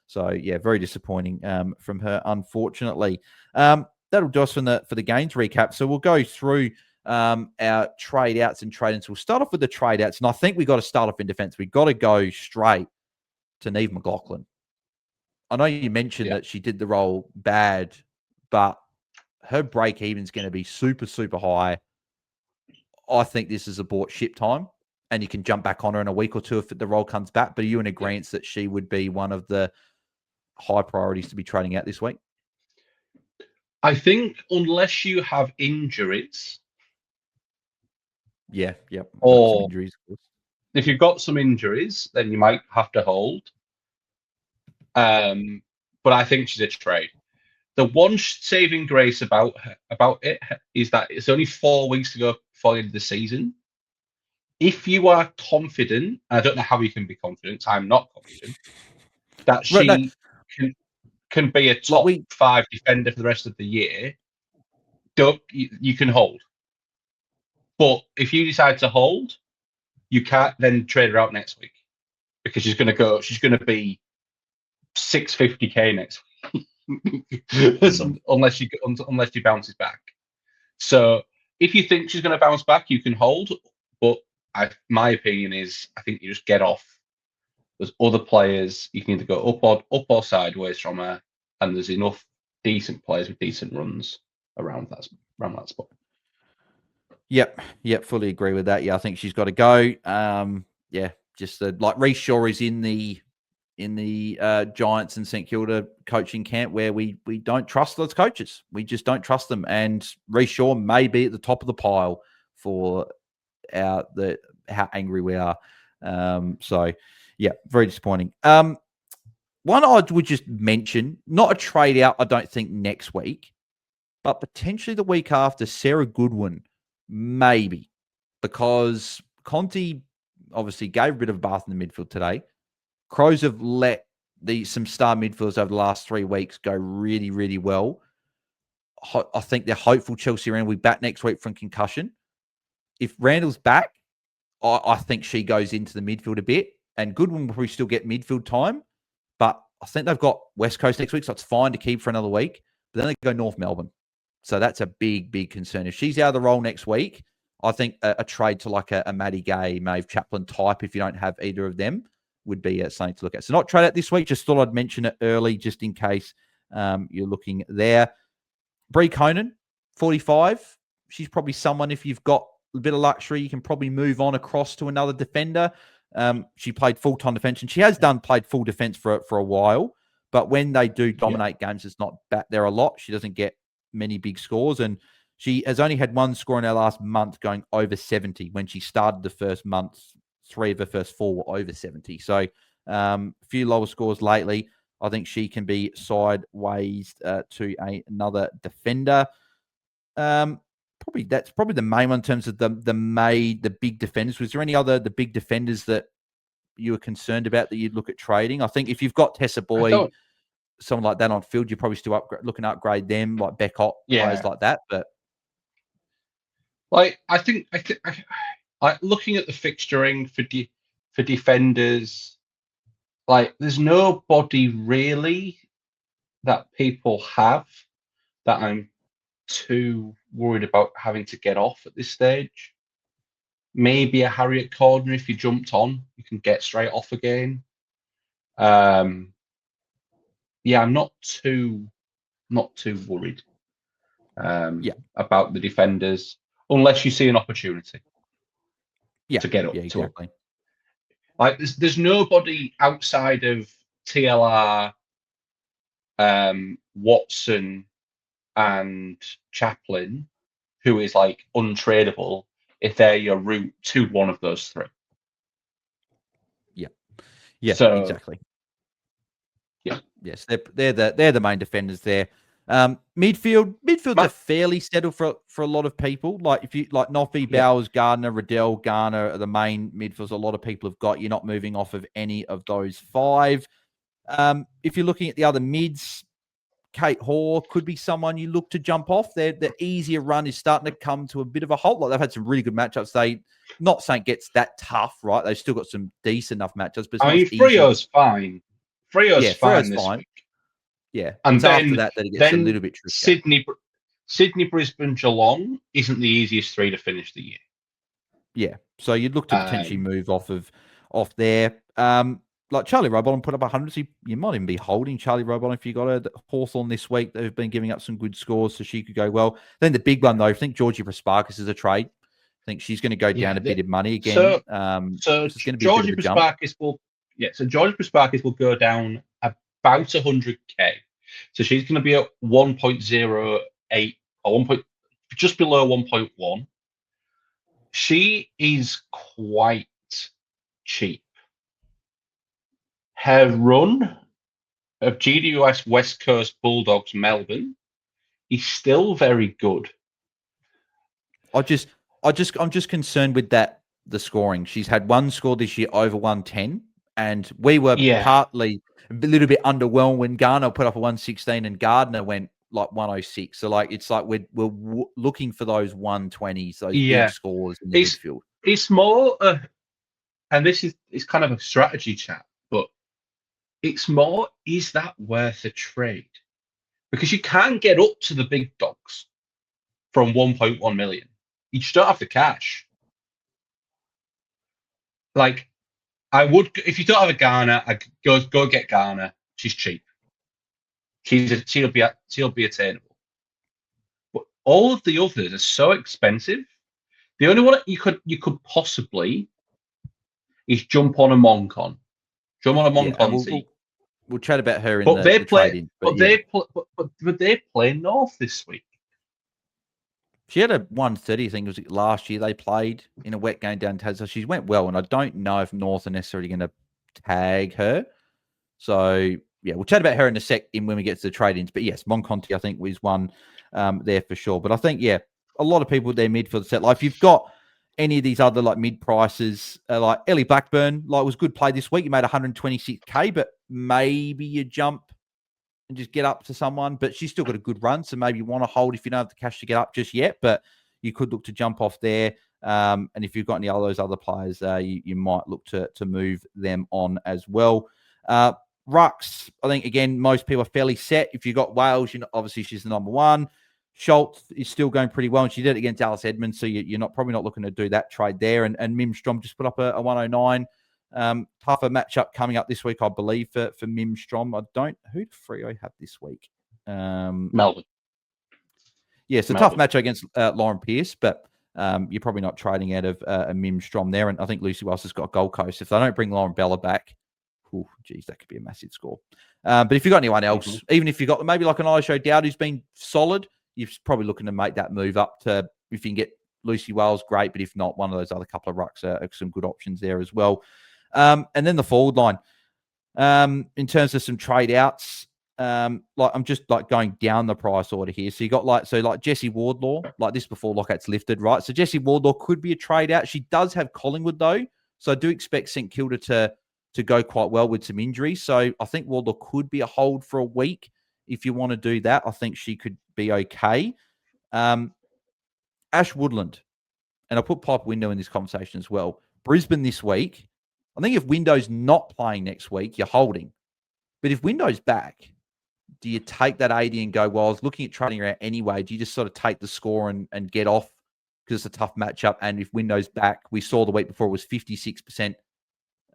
So, yeah, very disappointing from her, unfortunately. That'll do us for the games recap. So we'll go through our trade outs and trade ins. We'll start off with the trade outs. And I think we got to start off in defense. We got to go straight to Neve McLaughlin. I know you mentioned that she did the role bad, but her break even is going to be super, super high. I think this is abort ship time, and you can jump back on her in a week or two if the role comes back. But are you in agreement that she would be one of the high priorities to be trading out this week? I think unless you have injuries. Yeah. Or some injuries, of course. If you've got some injuries, then you might have to hold. But I think she's a trade. The one saving grace about it is that it's only 4 weeks to go before the end of the season. If you are confident, I don't know how you can be confident, I'm not confident, that she can be a top 5 defender for the rest of the year, you can hold. But if you decide to hold, you can't then trade her out next week because she's going to be 650k next week. unless she bounces back. So if you think she's going to bounce back, you can hold. But my opinion is, I think you just get off. There's other players you can either go up or sideways from her, and there's enough decent players with decent runs around that spot. Yep, fully agree with that. Yeah, I think she's got to go. Just like Reece Shaw is in the Giants and St Kilda coaching camp where we don't trust those coaches. We just don't trust them. And Reece Shaw may be at the top of the pile for how angry we are. So, yeah, very disappointing. One I would just mention, not a trade out, I don't think, next week, but potentially the week after, Sarah Goodwin, maybe, because Conti obviously gave a bit of a bath in the midfield today. Crows have let some star midfielders over the last 3 weeks go really, really well. I think they're hopeful Chelsea Randall will be back next week from concussion. If Randall's back, I think she goes into the midfield a bit, and Goodwin will probably still get midfield time. But I think they've got West Coast next week, so it's fine to keep for another week. But then they go North Melbourne. So that's a big, big concern. If she's out of the role next week, I think a trade to like a Maddie Gay, Maeve Chaplin type, if you don't have either of them, would be something to look at. So not trade out this week. Just thought I'd mention it early just in case you're looking there. Bree Conan, 45. She's probably someone, if you've got a bit of luxury, you can probably move on across to another defender. She played full-time defense, and she has played full defense for a while. But when they do dominate games, it's not back there a lot. She doesn't get many big scores, and she has only had one score in her last month going over 70. When she started the first month, 3 of her first 4 were over 70. So a few lower scores lately. I think she can be sideways to another defender. That's probably the main one in terms of the big defenders. Was there any other the big defenders that you were concerned about that you'd look at trading? I think if you've got Tessa Boyd, someone like that on field, you're probably still looking to upgrade them, like Beckott, players like that. But like I think looking at the fixturing for defenders, like there's nobody really that people have that I'm too worried about having to get off at this stage. Maybe a Harriet Cordner, if you jumped on, you can get straight off again. I'm not too worried about the defenders unless you see an opportunity to get up. Exactly. Like there's nobody outside of TLR, Watson, and Chaplin who is like untradeable if they're your route to one of those 3. So, exactly. Yes, they're the main defenders there. Midfield's are fairly settled for a lot of people. Like if you like Noffy, Bowers, Gardner, Riddell, Garner are the main midfielders a lot of people have got. You're not moving off of any of those 5. If you're looking at the other mids, Kate Hoare could be someone you look to jump off. The easier run is starting to come to a bit of a halt. Like they've had some really good matchups. They not saying it gets that tough, right? They've still got some decent enough matchups, but it's much easier. Freo's fine. Freo's fine this week. Yeah, and it's then, after that it gets a little bit trickier. Sydney, Brisbane, Geelong isn't the easiest three to finish the year. Yeah, so you'd look to potentially move off there. Like Charlie Robon put up 100, so you might even be holding Charlie Robon if you got a Hawthorn this week. They've been giving up some good scores, so she could go well. Then the big one, though, I think Georgie Prasparkas is a trade. I think she's going to go down a bit of money again. So it's going to be Georgie Prasparkas will go down about 100k. So she's going to be at 1.08 or just below 1.1. She is quite cheap. Her run of GWS West Coast Bulldogs Melbourne is still very good. I'm just concerned with the scoring. She's had one score this year over 110, and we were partly a little bit underwhelmed when Garner put up a 116 and Gardner went like 106. So it's like we're looking for those 120s, those big scores in the midfield. It's more, and this is kind of a strategy chat, but it's more, is that worth a trade? Because you can get up to the big dogs from 1.1 million. You just don't have the cash. Like, I would, if you don't have a Garner, I'd go get Garner. She's cheap. She'll be attainable. But all of the others are so expensive. The only one you could possibly is jump on a Moncon. Jump on a Moncon. We'll chat about her in the trading. But they play North this week. She had a 130, I think it was last year. They played in a wet game down Tasmania. So she went well, and I don't know if North are necessarily going to tag her. So, yeah, we'll chat about her in a sec when we get to the trade-ins. But, yes, Monconti, I think, was one there for sure. But I think, yeah, a lot of people there mid for the set. Like, if you've got any of these other, like, mid-prices, like Ellie Blackburn, like, was good play this week. You made 126K, but maybe you jump and just get up to someone, but she's still got a good run. So maybe you want to hold if you don't have the cash to get up just yet, but you could look to jump off there. And if you've got any of those other players, you might look to move them on as well. Rucks, I think, again, most people are fairly set. If you've got Wales, obviously she's the number one. Schultz is still going pretty well, and she did it against Alice Edmonds, so you're probably not looking to do that trade there. And Mimstrom just put up a 109. Tougher matchup coming up this week, I believe, for Mimstrom. Who did Freo have this week? Melbourne. Yeah, it's a tough matchup against Lauren Pearce, but you're probably not trading out of a Mimstrom there. And I think Lucy Wells has got Gold Coast. If they don't bring Lauren Bella back, that could be a massive score. But if you've got anyone else, even if you've got maybe like an Elisha Dowd who's been solid, you're probably looking to make that move up to, if you can get Lucy Wells, great. But if not, one of those other couple of rucks are some good options there as well. And then the forward line, in terms of some trade outs, like I'm just like going down the price order here. So you got like Jessie Wardlaw, like this before lockout's lifted, right? So Jessie Wardlaw could be a trade out. She does have Collingwood though, so I do expect St Kilda to go quite well with some injuries. So I think Wardlaw could be a hold for a week if you want to do that. I think she could be okay. Ash Woodland, and I'll put Pipe Window in this conversation as well. Brisbane this week. I think if Window's not playing next week, you're holding. But if Window's back, do you take that 80 and go, well, I was looking at trading her out anyway. Do you just sort of take the score and get off because it's a tough matchup? And if Window's back, we saw the week before it was 56%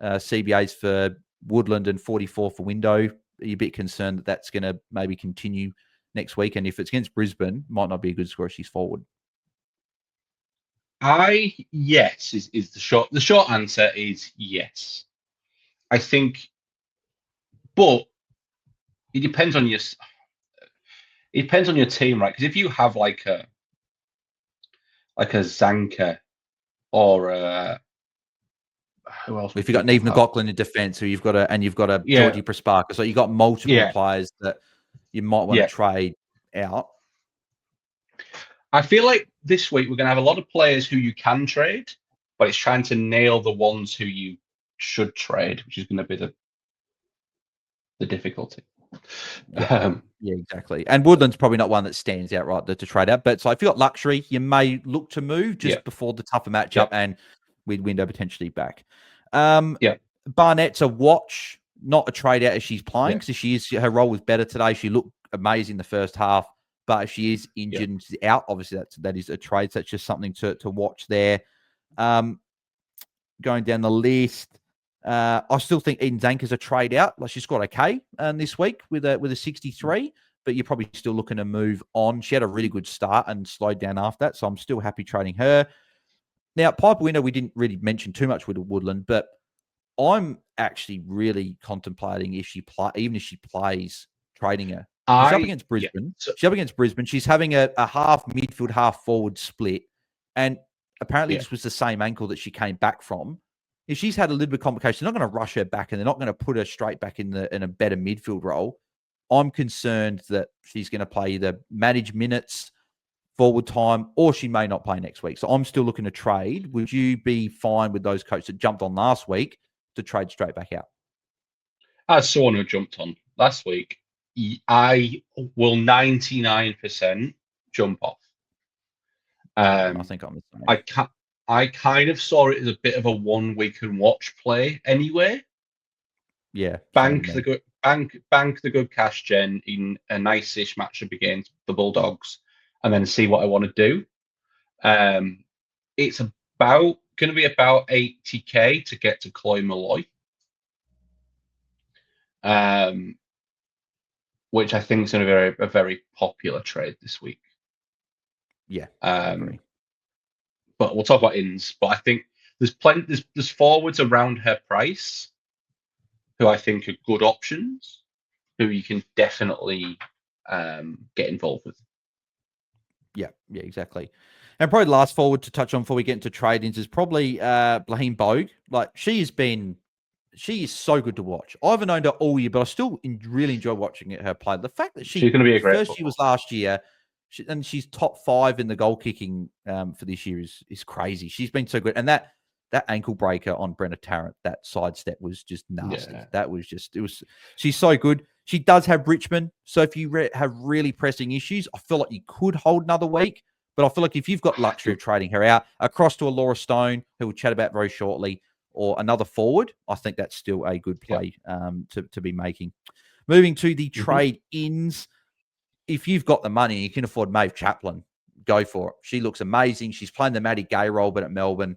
CBAs for Woodland and 44 for Window. Are you a bit concerned that that's going to maybe continue next week? And if it's against Brisbane, might not be a good score if she's forward. Yes is the short. The short answer is yes. I think, but it depends on your team, right? Because if you have like a Zanka or who else? If you've got Neve McLaughlin in defence, or you've got a Georgie Prasparkas, so you've got multiple players that you might want to trade out. I feel like this week we're going to have a lot of players who you can trade, but it's trying to nail the ones who you should trade, which is going to be the difficulty. Yeah, exactly. And Woodland's probably not one that stands out right to trade out. But so if you've got luxury, you may look to move just before the tougher matchup and with window potentially back. Barnett's a watch, not a trade out as she's playing because her role was better today. She looked amazing the first half, but if she is injured and she's out, obviously that is a trade. So that's just something to watch there. Going down the list. I still think Eden Zanker's a trade out. Like she's got okay this week with a 63, but you're probably still looking to move on. She had a really good start and slowed down after that, so I'm still happy trading her. Now, Piper Winner, we didn't really mention too much with Woodland, but I'm actually really contemplating if she plays, trading her. She's up against Brisbane. She's up against Brisbane. She's having a half midfield, half forward split, and apparently this was the same ankle that she came back from. If she's had a little bit of complication, they're not going to rush her back and they're not going to put her straight back in a better midfield role. I'm concerned that she's going to play either managed minutes, forward time, or she may not play next week. So I'm still looking to trade. Would you be fine with those coaches that jumped on last week to trade straight back out? As someone who jumped on last week, I will 99% jump off. I think I'm the same. I kind of saw it as a bit of a 1 week and watch play anyway. Yeah. Bank the good cash gen in a nice-ish matchup against the Bulldogs and then see what I want to do. It's going to be about 80k to get to Chloe Malloy. Which I think is going to be a very popular trade this week. Yeah. But we'll talk about ins. But I think there's forwards around her price who I think are good options, who you can definitely get involved with. Yeah, exactly. And probably the last forward to touch on before we get into trade-ins is probably Blaine Bogue. Like she is so good to watch. I haven't owned her all year, but I still really enjoy watching her play. The fact that she's going to be a great first year was last year, and she's top 5 in the goal kicking for this year is crazy. She's been so good, and that ankle breaker on Brenna Tarrant, that sidestep was just nasty. Yeah. That was she's so good. She does have Richmond, so if you have really pressing issues, I feel like you could hold another week. But I feel like if you've got luxury of trading her out across to a Laura Stone, who we'll chat about very shortly, or another forward, I think that's still a good play to be making. Moving to the trade-ins, if you've got the money, you can afford Maeve Chaplin, go for it. She looks amazing. She's playing the Maddie Gay role, but at Melbourne,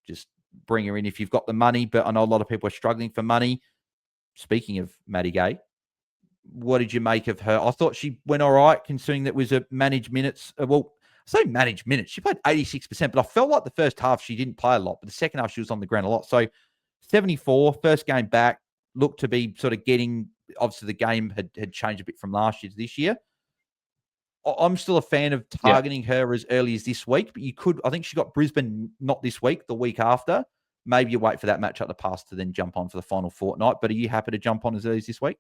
just bring her in if you've got the money. But I know a lot of people are struggling for money. Speaking of Maddie Gay, what did you make of her? I thought she went all right, considering that was a managed minutes. Say managed minutes. She played 86%, but I felt like the first half she didn't play a lot, but the second half she was on the ground a lot. So 74, first game back, looked to be sort of getting, obviously the game had changed a bit from last year to this year. I'm still a fan of targeting her as early as this week, but I think she got Brisbane not this week, the week after. Maybe you wait for that match up to pass to then jump on for the final fortnight, but are you happy to jump on as early as this week?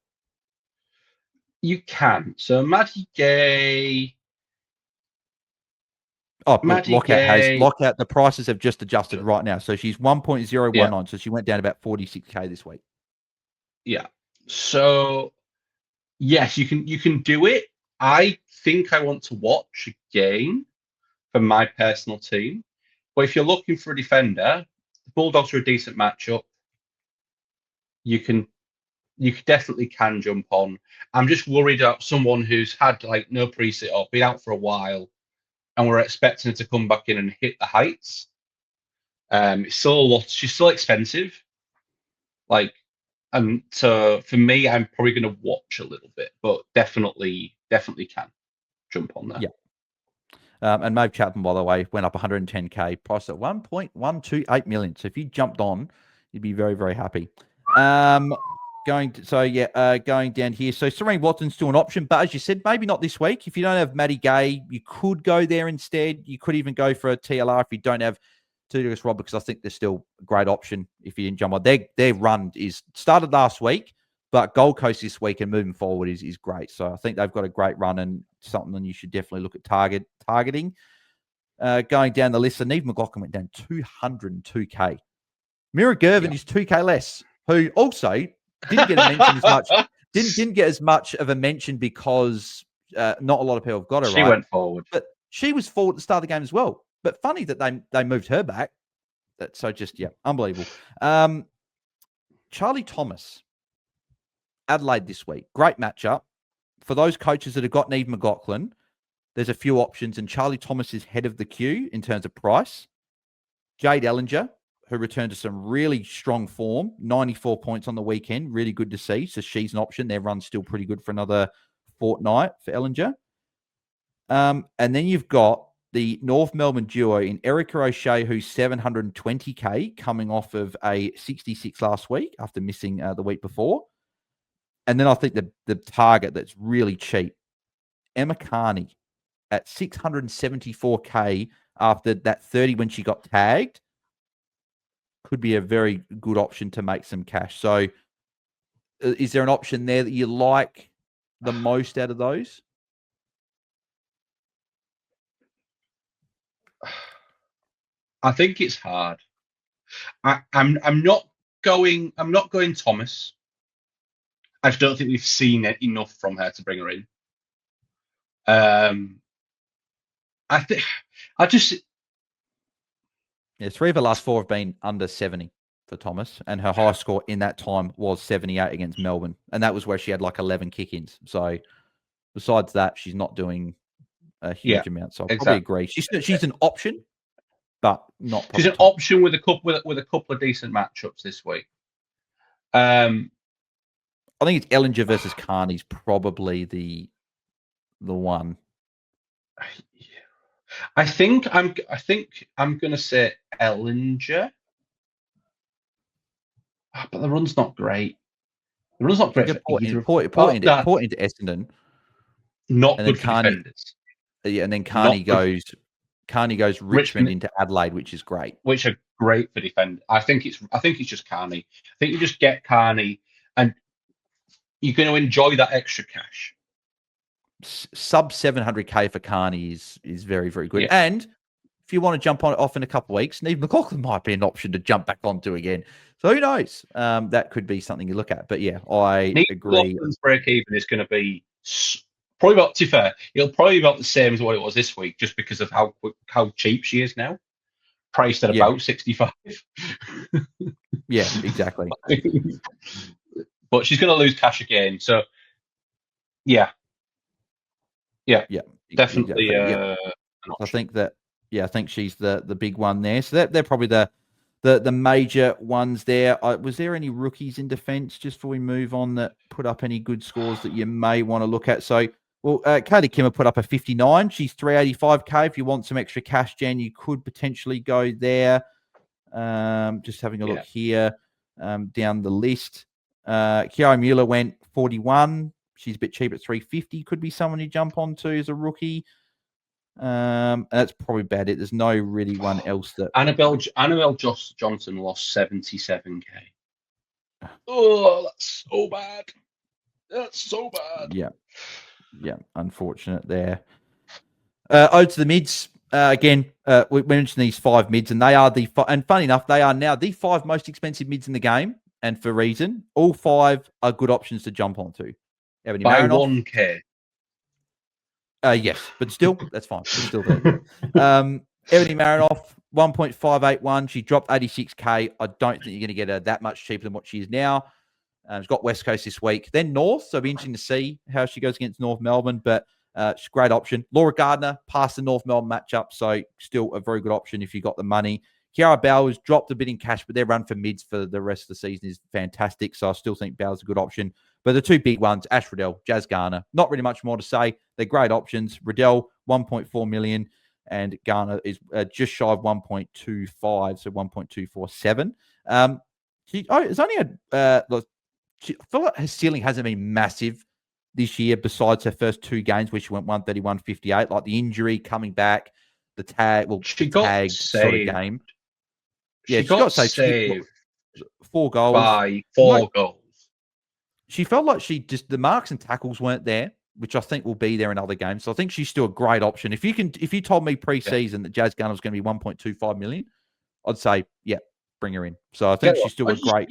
You can. So Maddie Gay... Lockout. The prices have just adjusted right now. So she's 1.019. So she went down about 46k this week. Yeah. So yes, you can do it. I think I want to watch again for my personal team. But if you're looking for a defender, the Bulldogs are a decent matchup. You definitely can jump on. I'm just worried about someone who's had like no preset or been out for a while, and we're expecting her to come back in and hit the heights. It's still a lot. She's still expensive. And so for me, I'm probably going to watch a little bit, but definitely can jump on there. Yeah. And Maeve Chapman, by the way, went up 110k, price at 1.128 million. So if you jumped on, you'd be very, very happy. Going down here. So Serene Watson's still an option, but as you said, maybe not this week. If you don't have Maddie Gay, you could go there instead. You could even go for a TLR if you don't have Tudorus Rob, because I think they're still a great option if you didn't jump on. Their run is started last week, but Gold Coast this week and moving forward is great. So I think they've got a great run and something you should definitely look at targeting. Going down the list, so Neve McLaughlin went down 202k. Mira Gervin is 2k less, who also didn't get a mention as much. didn't get as much of a mention because not a lot of people have got her She right. went forward. But she was forward at the start of the game as well. But funny that they moved her back. So just, unbelievable. Charlie Thomas, Adelaide this week. Great matchup. For those coaches that have got Neve McLaughlin, there's a few options, and Charlie Thomas is head of the queue in terms of price. Jade Ellinger, who returned to some really strong form, 94 points on the weekend. Really good to see. So she's an option. Their run's still pretty good for another fortnight for Ellinger. And then you've got the North Melbourne duo in Erica O'Shea, who's 720K, coming off of a 66 last week after missing the week before. And then I think the target that's really cheap, Emma Carney at 674K after that 30 when she got tagged, could be a very good option to make some cash. So is there an option there that you like the most out of those? I think it's hard. I'm not going Thomas. I just don't think we've seen it enough from her to bring her in. Three of her last four have been under 70 for Thomas, and her highest score in that time was 78 against Melbourne, and that was where she had like 11 kick-ins. So besides that, she's not doing a huge amount. So I probably agree. She's an option, but not. She's an option with a couple of decent matchups this week. I think it's Ellinger versus Carney's probably the one. I think I'm going to say Ellinger, but the run's not great. The run's not great for either. Port into Essendon. Not good for defenders. Yeah, and then Carney goes Richmond into Adelaide, which is great. Which are great for defenders. I think it's just Carney. I think you just get Carney, and you're going to enjoy that extra cash. Sub 700K for Carney is very, very good. Yeah. And if you want to jump off in a couple of weeks, Neve McLaughlin might be an option to jump back onto again. So who knows? That could be something you look at. But yeah, I agree. McLaughlin's break even is going to be probably about, to be fair, it'll probably be about the same as what it was this week, just because of how cheap she is now. Priced at about 65. Yeah, exactly. But she's going to lose cash again. So yeah, definitely. Exactly. I think she's the big one there. So they're probably the major ones there. Was there any rookies in defence, just before we move on, that put up any good scores that you may want to look at? So, Katie Kimmer put up a 59. She's 385K. If you want some extra cash, Jan, you could potentially go there. Just having a look here down the list. Kiara Mueller went 41. She's a bit cheap at 350. Could be someone you jump onto as a rookie. And that's probably about it. There's no really one else that Annabelle Johnson lost 77K. Oh, that's so bad. Yeah. Unfortunate there. Ode to the mids. Again, we mentioned these 5 mids, and they are and funny enough, they are now the 5 most expensive mids in the game, and for reason. All 5 are good options to jump onto. Ebony By Marinoff, 1K. Yes, but still, that's fine. It's still there. Ebony Marinoff, 1.581. She dropped 86K. I don't think you're going to get her that much cheaper than what she is now. She's got West Coast this week. Then North, so it'll be interesting to see how she goes against North Melbourne, but she's a great option. Laura Gardner passed the North Melbourne matchup, so still a very good option if you got the money. Kiara Bowers dropped a bit in cash, but their run for mids for the rest of the season is fantastic, so I still think Bowers is a good option. But the 2 big ones, Ash Riddell, Jazz Garner, not really much more to say. They're great options. Riddell, 1.4 million, and Garner is just shy of 1.25, so 1.247. It's only I feel like her ceiling hasn't been massive this year, besides her first 2 games where she went 131.58. Like the injury coming back, the tag, she got sort of game. Yeah, she got saved. 4 goals by 4 goals. She felt like the marks and tackles weren't there, which I think will be there in other games. So I think she's still a great option. If you told me pre-season that Jazz Gunner was going to be 1.25 million, I'd say, bring her in. So I think she's still a great.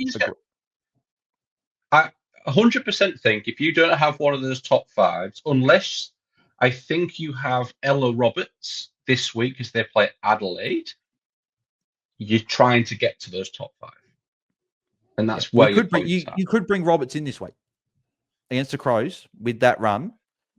100% think if you don't have one of those top fives, unless I think you have Ella Roberts this week as they play Adelaide, you're trying to get to those top five. And that's where your points are. You could bring Roberts in this week against the Crows with that run.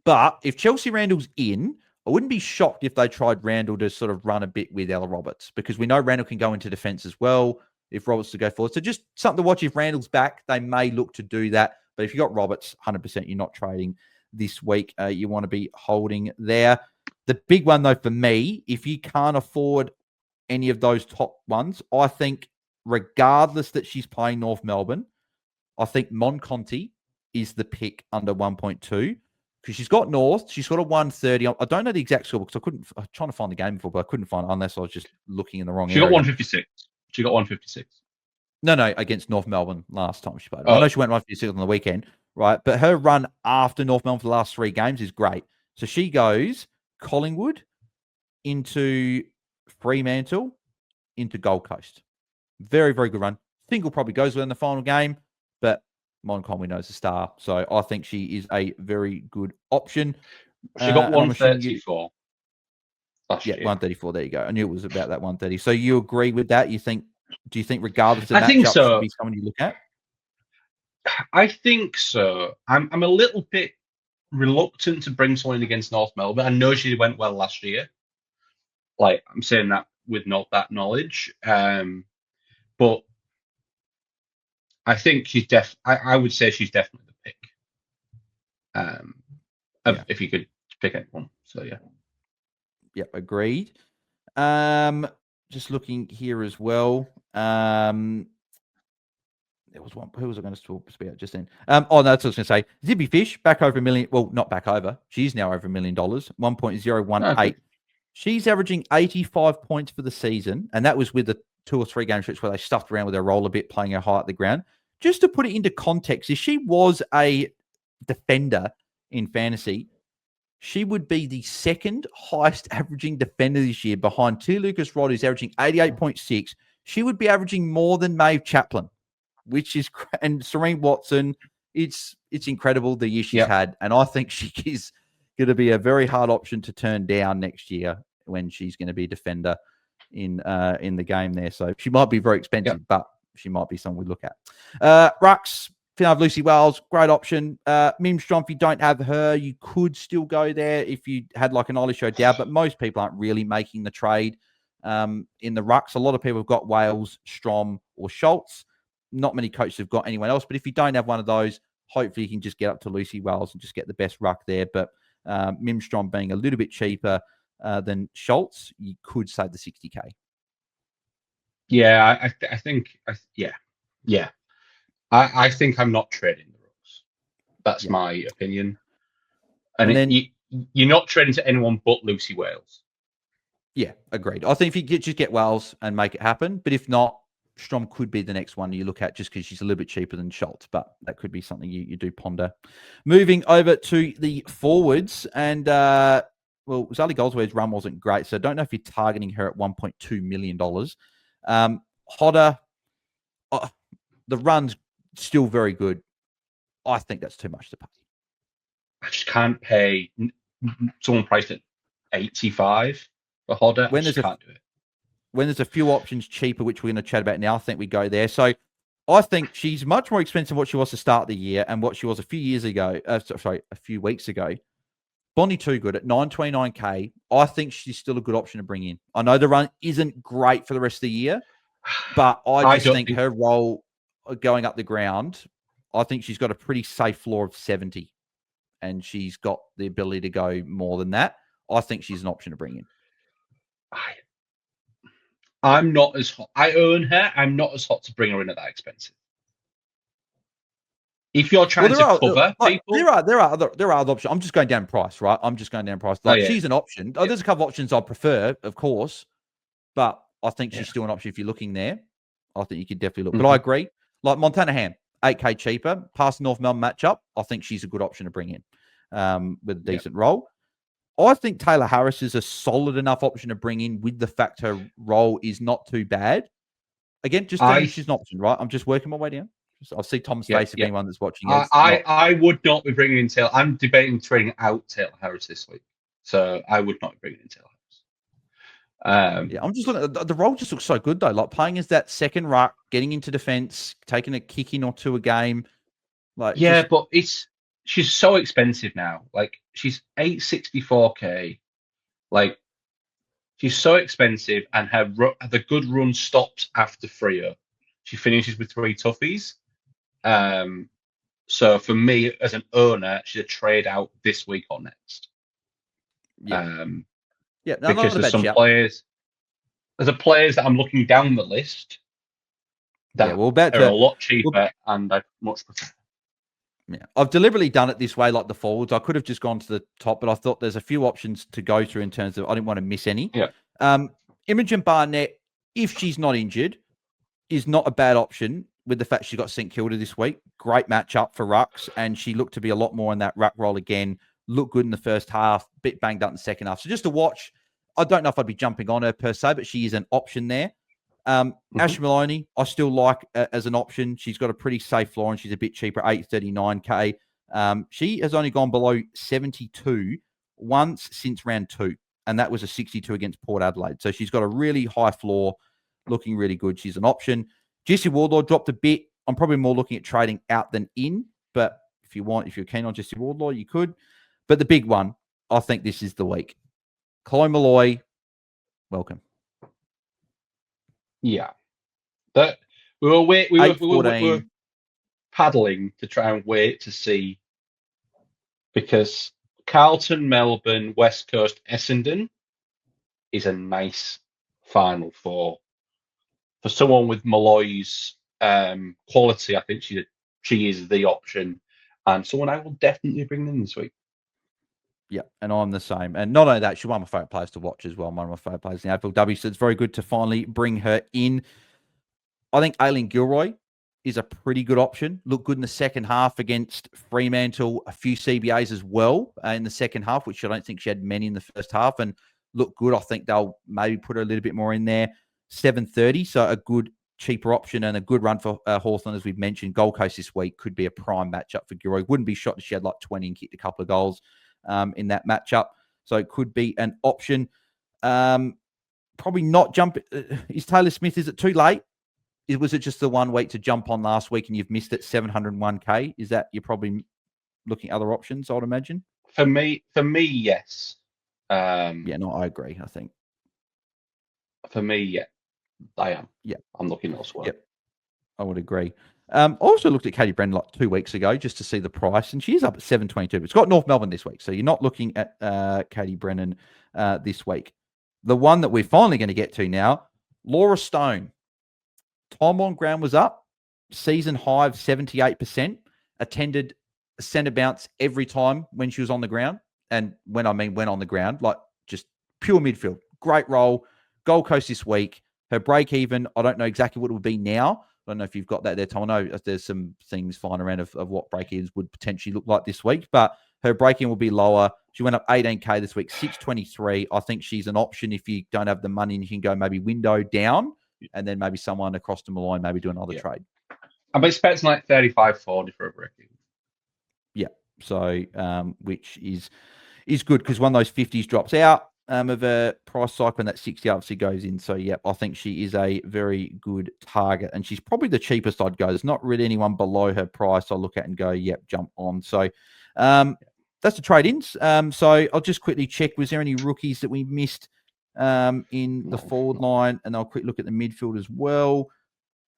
But if Chelsea Randall's in, I wouldn't be shocked if they tried Randall to sort of run a bit with Ella Roberts, because we know Randall can go into defence as well if Roberts to go forward. So just something to watch. If Randall's back, they may look to do that. But if you got Roberts, 100% you're not trading this week. You want to be holding there. The big one, though, for me, if you can't afford any of those top ones, I think regardless that she's playing North Melbourne, I think Monconti is the pick under 1.2 because she's got North. She's got a 130. I don't know the exact score because I was trying to find the game before, but I couldn't find it unless I was just looking in the wrong area. She got 156. She got 156. No, against North Melbourne last time she played. I know she went 156 on the weekend, right? But her run after North Melbourne for the last 3 games is great. So she goes Collingwood into Fremantle into Gold Coast. Very, very good run. Think will probably goes well in the final game, but Mon Conway knows the star. So I think she is a very good option. She got 134 last year. 134. There you go. I knew it was about that 130. So you agree with that? Do you think regardless of I think matchup, so. should be someone you look at? I think so. I'm a little bit reluctant to bring someone in against North Melbourne. I know she went well last year. Like, I'm saying that with not that knowledge. But I think she's I would say she's definitely the pick. If you could pick anyone. So yeah. Yep, agreed. Just looking here as well. There was one. Who was I going to talk about just then? No, that's what I was going to say. Zibby Fish back over $1 million. Well, not back over. She's now over $1 million. 1.018. Okay. She's averaging 85 points for the season, and that was with the 2 or 3 game stretch where they stuffed around with her roll a bit, playing her high at the ground. Just to put it into context, if she was a defender in fantasy, she would be the second highest averaging defender this year behind T. Lucas Rod, who's averaging 88.6. She would be averaging more than Maeve Chaplin, which is, and Serene Watson. It's incredible the year she's had. And I think she is going to be a very hard option to turn down next year when she's going to be a defender in the game there. So she might be very expensive, but she might be someone we look at. Rux, if you have Lucy Wells, great option. Mimstrom, if you don't have her, you could still go there if you had like an Ollie Show down, but most people aren't really making the trade in the Rux. A lot of people have got Wales, Strom, or Schultz. Not many coaches have got anyone else, but if you don't have one of those, hopefully you can just get up to Lucy Wells and just get the best ruck there. But Mimstrom being a little bit cheaper than Schultz, you could save the 60K. Yeah, I think I think I'm not trading the Rooks. That's my opinion. And then you're not trading to anyone but Lucy Wales. Yeah, agreed. I think if you just get Wales and make it happen, but if not, Strom could be the next one you look at just because she's a little bit cheaper than Schultz, but that could be something you do ponder. Moving over to the forwards, and Zali Goldsworth's run wasn't great, so I don't know if you're targeting her at $1.2 million. Hodder, the run's still very good. I think that's too much to pay. I just can't pay someone priced at 85 for Hodder. I just can't do it. When there's a few options cheaper, which we're going to chat about now, I think we go there. So I think she's much more expensive than what she was to start the year and what she was a few weeks ago. Bonnie Too Good at $929K. I think she's still a good option to bring in. I know the run isn't great for the rest of the year, but I just think her role going up the ground, I think she's got a pretty safe floor of 70, and she's got the ability to go more than that. I think she's an option to bring in. I'm not as hot. I own her. I'm not as hot to bring her in at that expensive. If you're trying to cover people, there are other options. I'm just going down price, right? I'm just going down price. She's an option. There's a couple of options I prefer, of course, but I think she's still an option if you're looking there. I think you could definitely look. But I agree. Like Montana Ham, 8K cheaper, past North Melbourne matchup. I think she's a good option to bring in with a decent role. I think Taylor Harris is a solid enough option to bring in with the fact her role is not too bad. Again, just she's an option, right? I'm just working my way down. I'll see Tom's Yeah, face if yeah. anyone that's watching. I would not be bringing in Taylor. I'm debating trading out Taylor Harris this week, so I would not be bringing in Taylor Harris. Yeah, I'm just looking at the role. Just looks so good though. Like playing as that second ruck, getting into defense, taking a kick in or two a game. Like yeah, but she's so expensive now. Like she's 864k. Like she's so expensive, and the good run stops after Freo. She finishes with 3 toughies. So for me as an owner, she's a trade out this week or next. yeah, Because there's some players. There's players that I'm looking down the list that are a lot cheaper, and I much prefer. Yeah, I've deliberately done it this way, like the forwards. I could have just gone to the top, but I thought there's a few options to go through in terms of I didn't want to miss any. Yeah. Imogen Barnett, if she's not injured, is not a bad option with the fact she's got St Kilda this week. Great matchup for rucks, and she looked to be a lot more in that ruck role again. Looked good in the first half, bit banged up in the second half. So just to watch, I don't know if I'd be jumping on her per se, but she is an option there. Ash Maloney, I still like as an option. She's got a pretty safe floor and she's a bit cheaper, 839k. She has only gone below 72 once since round 2, and that was a 62 against Port Adelaide. So she's got a really high floor, looking really good. She's an option. Jessie Wardlaw dropped a bit. I'm probably more looking at trading out than in, but if you're keen on Jessie Wardlaw, you could. But the big one, I think this is the week. Chloe Molloy, welcome. Yeah, but we were paddling to try and wait to see, because Carlton, Melbourne, West Coast, Essendon is a nice final for someone with Molloy's quality. I think she is the option, and someone I will definitely bring in this week. Yeah, and I'm the same. And not only that, she's one of my favourite players to watch as well. One of my favourite players in the AFLW. So it's very good to finally bring her in. I think Aileen Gilroy is a pretty good option. Looked good in the second half against Fremantle, a few CBAs as well in the second half, which I don't think she had many in the first half, and looked good. I think they'll maybe put her a little bit more in there. 730, so a good cheaper option and a good run for Hawthorn, as we've mentioned. Gold Coast this week could be a prime matchup for Gilroy. Wouldn't be shocked if she had like 20 and kicked a couple of goals in that matchup. So it could be an option. Probably not jump. Is Taylor Smith, is it too late? Was it just the 1 week to jump on last week and you've missed it 701k? Is that you're probably looking at other options, I would imagine? For me, yes. Yeah, no, I agree, I think. For me, yeah, I am. Yeah. I'm looking elsewhere. Yep, I would agree. I also looked at Katie Brennan like 2 weeks ago just to see the price, and she is up at 722. It's got North Melbourne this week, so you're not looking at Katie Brennan this week. The one that we're finally going to get to now, Laura Stone. Time on ground was up, season high of 78%, attended a centre bounce every time when she was on the ground. And when I mean when on the ground, like just pure midfield. Great role. Gold Coast this week. Her break even, I don't know exactly what it would be now. I don't know if you've got that there, Tom. I know there's some things flying around of what break evens would potentially look like this week, but her break in will be lower. She went up 18k this week, 623. I think she's an option if you don't have the money and you can go maybe window down and then maybe someone across the line, maybe do another trade. I'm expecting like 35, 40 for a break even. Yeah. So, which is good because one of those 50s drops out of a price cycle and that 60 obviously goes in. So, yeah, I think she is a very good target and she's probably the cheapest I'd go. There's not really anyone below her price I'll look at and go, yep, jump on. So, that's the trade-ins. So I'll just quickly check, was there any rookies that we missed in the forward line? And I'll quick look at the midfield as well.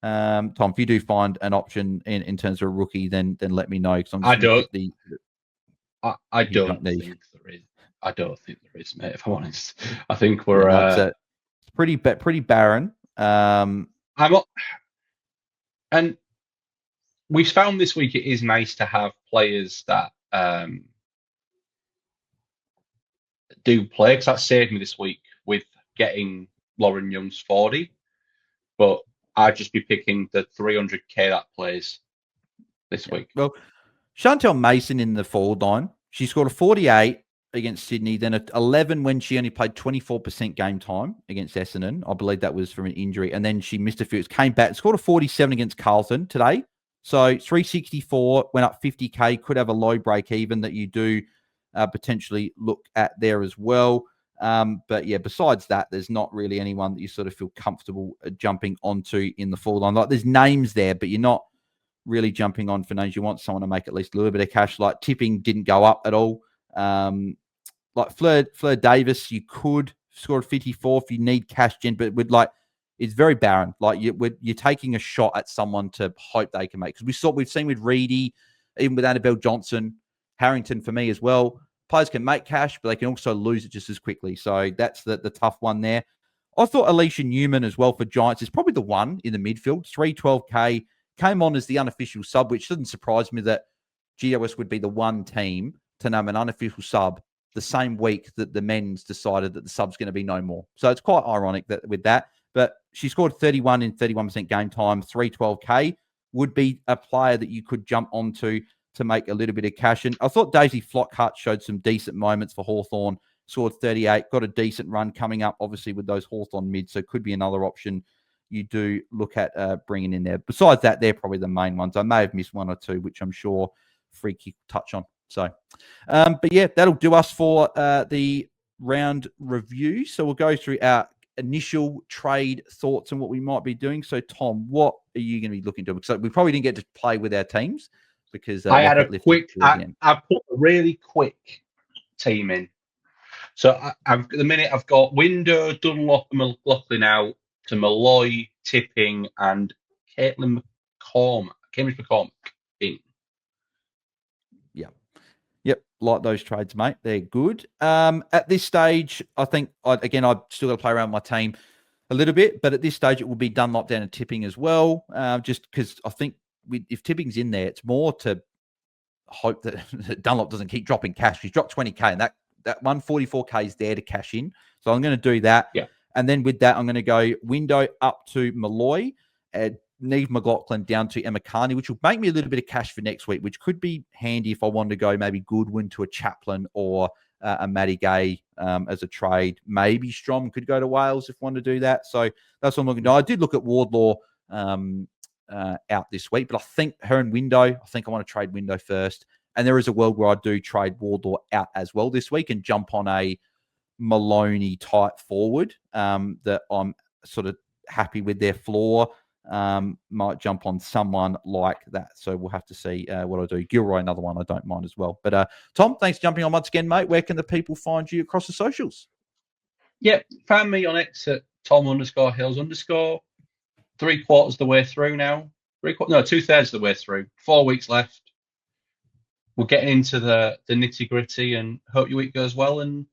Tom, if you do find an option in terms of a rookie, then let me know. I don't think there is. I don't think there is, mate. If I'm honest, I think we're it's pretty barren. And we found this week it is nice to have players that do play, because that saved me this week with getting Lauren Young's 40. But I'd just be picking the 300k that plays this week. Well, Chantel Mason in the forward line, she scored a 48 against Sydney, then an 11 when she only played 24% game time against Essendon. I believe that was from an injury. And then she missed a few. Came back, scored a 47 against Carlton today. So 364 went up 50K, could have a low break even that you do potentially look at there as well. But yeah, besides that, there's not really anyone that you sort of feel comfortable jumping onto in the full line. Like there's names there, but you're not really jumping on for names. You want someone to make at least a little bit of cash. Like tipping didn't go up at all. Like Fleur Davis, you could score 54 if you need cash gen, but it's very barren. Like you're taking a shot at someone to hope they can make. Because we've seen with Reedy, even with Annabelle Johnson, Harrington for me as well. Players can make cash, but they can also lose it just as quickly. So that's the tough one there. I thought Alicia Newman as well for Giants is probably the one in the midfield. 312K, came on as the unofficial sub, which doesn't surprise me that GOS would be the one team to name an unofficial sub the same week that the men's decided that the sub's going to be no more. So it's quite ironic that with that. But she scored 31 in 31% game time, 312K, would be a player that you could jump onto to make a little bit of cash. And I thought Daisy Flockhart showed some decent moments for Hawthorn, scored 38, got a decent run coming up, obviously, with those Hawthorn mids. So could be another option you do look at bringing in there. Besides that, they're probably the main ones. I may have missed one or two, which I'm sure Free Kick touch on. So, but yeah, that'll do us for the round review. So we'll go through our initial trade thoughts and what we might be doing. So, Tom, what are you going to be looking to? Because we probably didn't get to play with our teams because I had a quick. I put a really quick team in. So at the minute I've got Window, Dunlop, and McLaughlin out to Malloy, Tipping, and Cambridge McCormack in. Yep, like those trades, mate. They're good. At this stage, I think, I've still got to play around with my team a little bit, but at this stage, it will be Dunlop down and Tipping as well, just because I think if Tipping's in there, it's more to hope that Dunlop doesn't keep dropping cash. He's dropped 20K, and that 144K is there to cash in. So I'm going to do that. Yeah. And then with that, I'm going to go Window up to Malloy, Neve McLaughlin down to Emma Carney, which will make me a little bit of cash for next week, which could be handy if I wanted to go maybe Goodwin to a Chaplin or a Matty Gay as a trade. Maybe Strom could go to Wales if I wanted to do that. So that's what I'm looking to do. I did look at Wardlaw out this week, but I think her and Window, I think I want to trade Window first. And there is a world where I do trade Wardlaw out as well this week and jump on a Maloney type forward that I'm sort of happy with their floor. Might jump on someone like that. So we'll have to see what I do. Gilroy, another one I don't mind as well. But Tom, thanks for jumping on once again, mate. Where can the people find you across the socials? Yeah, find me on X at Tom_Hills_. 3/4 of the way through now. 2/3 of the way through. 4 weeks left. We're getting into the nitty gritty, and hope your week goes well. And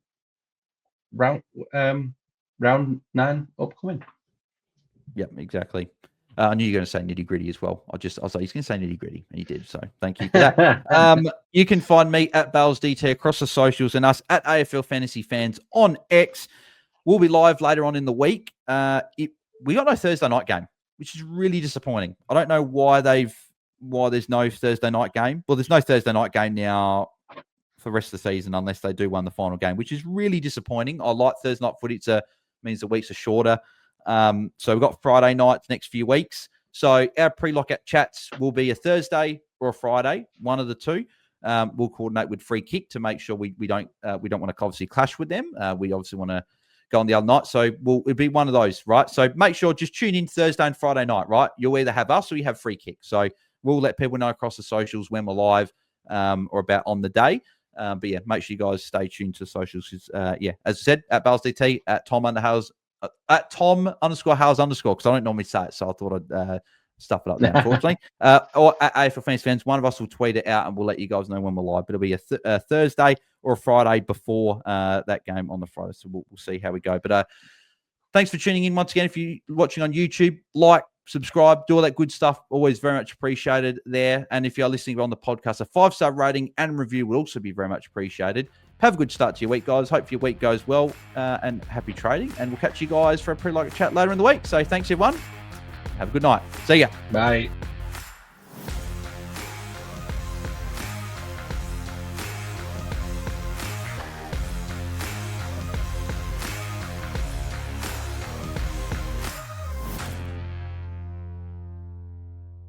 round 9 upcoming. Yep, exactly. I knew you were going to say nitty gritty as well. I was like, he's going to say nitty gritty, and he did. So thank you for that. You can find me at BAILSDT across the socials and us at AFL Fantasy Fans on X. We'll be live later on in the week. We got no Thursday night game, which is really disappointing. I don't know why there's no Thursday night game. Well, there's no Thursday night game now for the rest of the season unless they do win the final game, which is really disappointing. I like Thursday night footy. It means the weeks are shorter. So we've got Friday nights next few weeks. So our pre-lockout chats will be a Thursday or a Friday, one of the two. We'll coordinate with Free Kick to make sure we don't want to obviously clash with them. We obviously want to go on the other night. So it'll be one of those, right? So make sure just tune in Thursday and Friday night, right? You'll either have us or you have Free Kick. So we'll let people know across the socials when we're live or about on the day. But yeah, make sure you guys stay tuned to the socials. As I said, at BAILSDT, at Tom_Hales, at Tom_Hales_, because I don't normally say it. So I thought I'd stuff it up there, unfortunately. Or at AFL Fantasy Fans, one of us will tweet it out and we'll let you guys know when we're live. But it'll be a Thursday or a Friday before that game on the Friday. So we'll see how we go. But thanks for tuning in once again. If you're watching on YouTube, like, subscribe, do all that good stuff. Always very much appreciated there. And if you're listening on the podcast, a 5-star rating and review would also be very much appreciated. Have a good start to your week, guys. Hope your week goes well and happy trading. And we'll catch you guys for a pre-lockout chat later in the week. So thanks, everyone. Have a good night. See ya. Bye.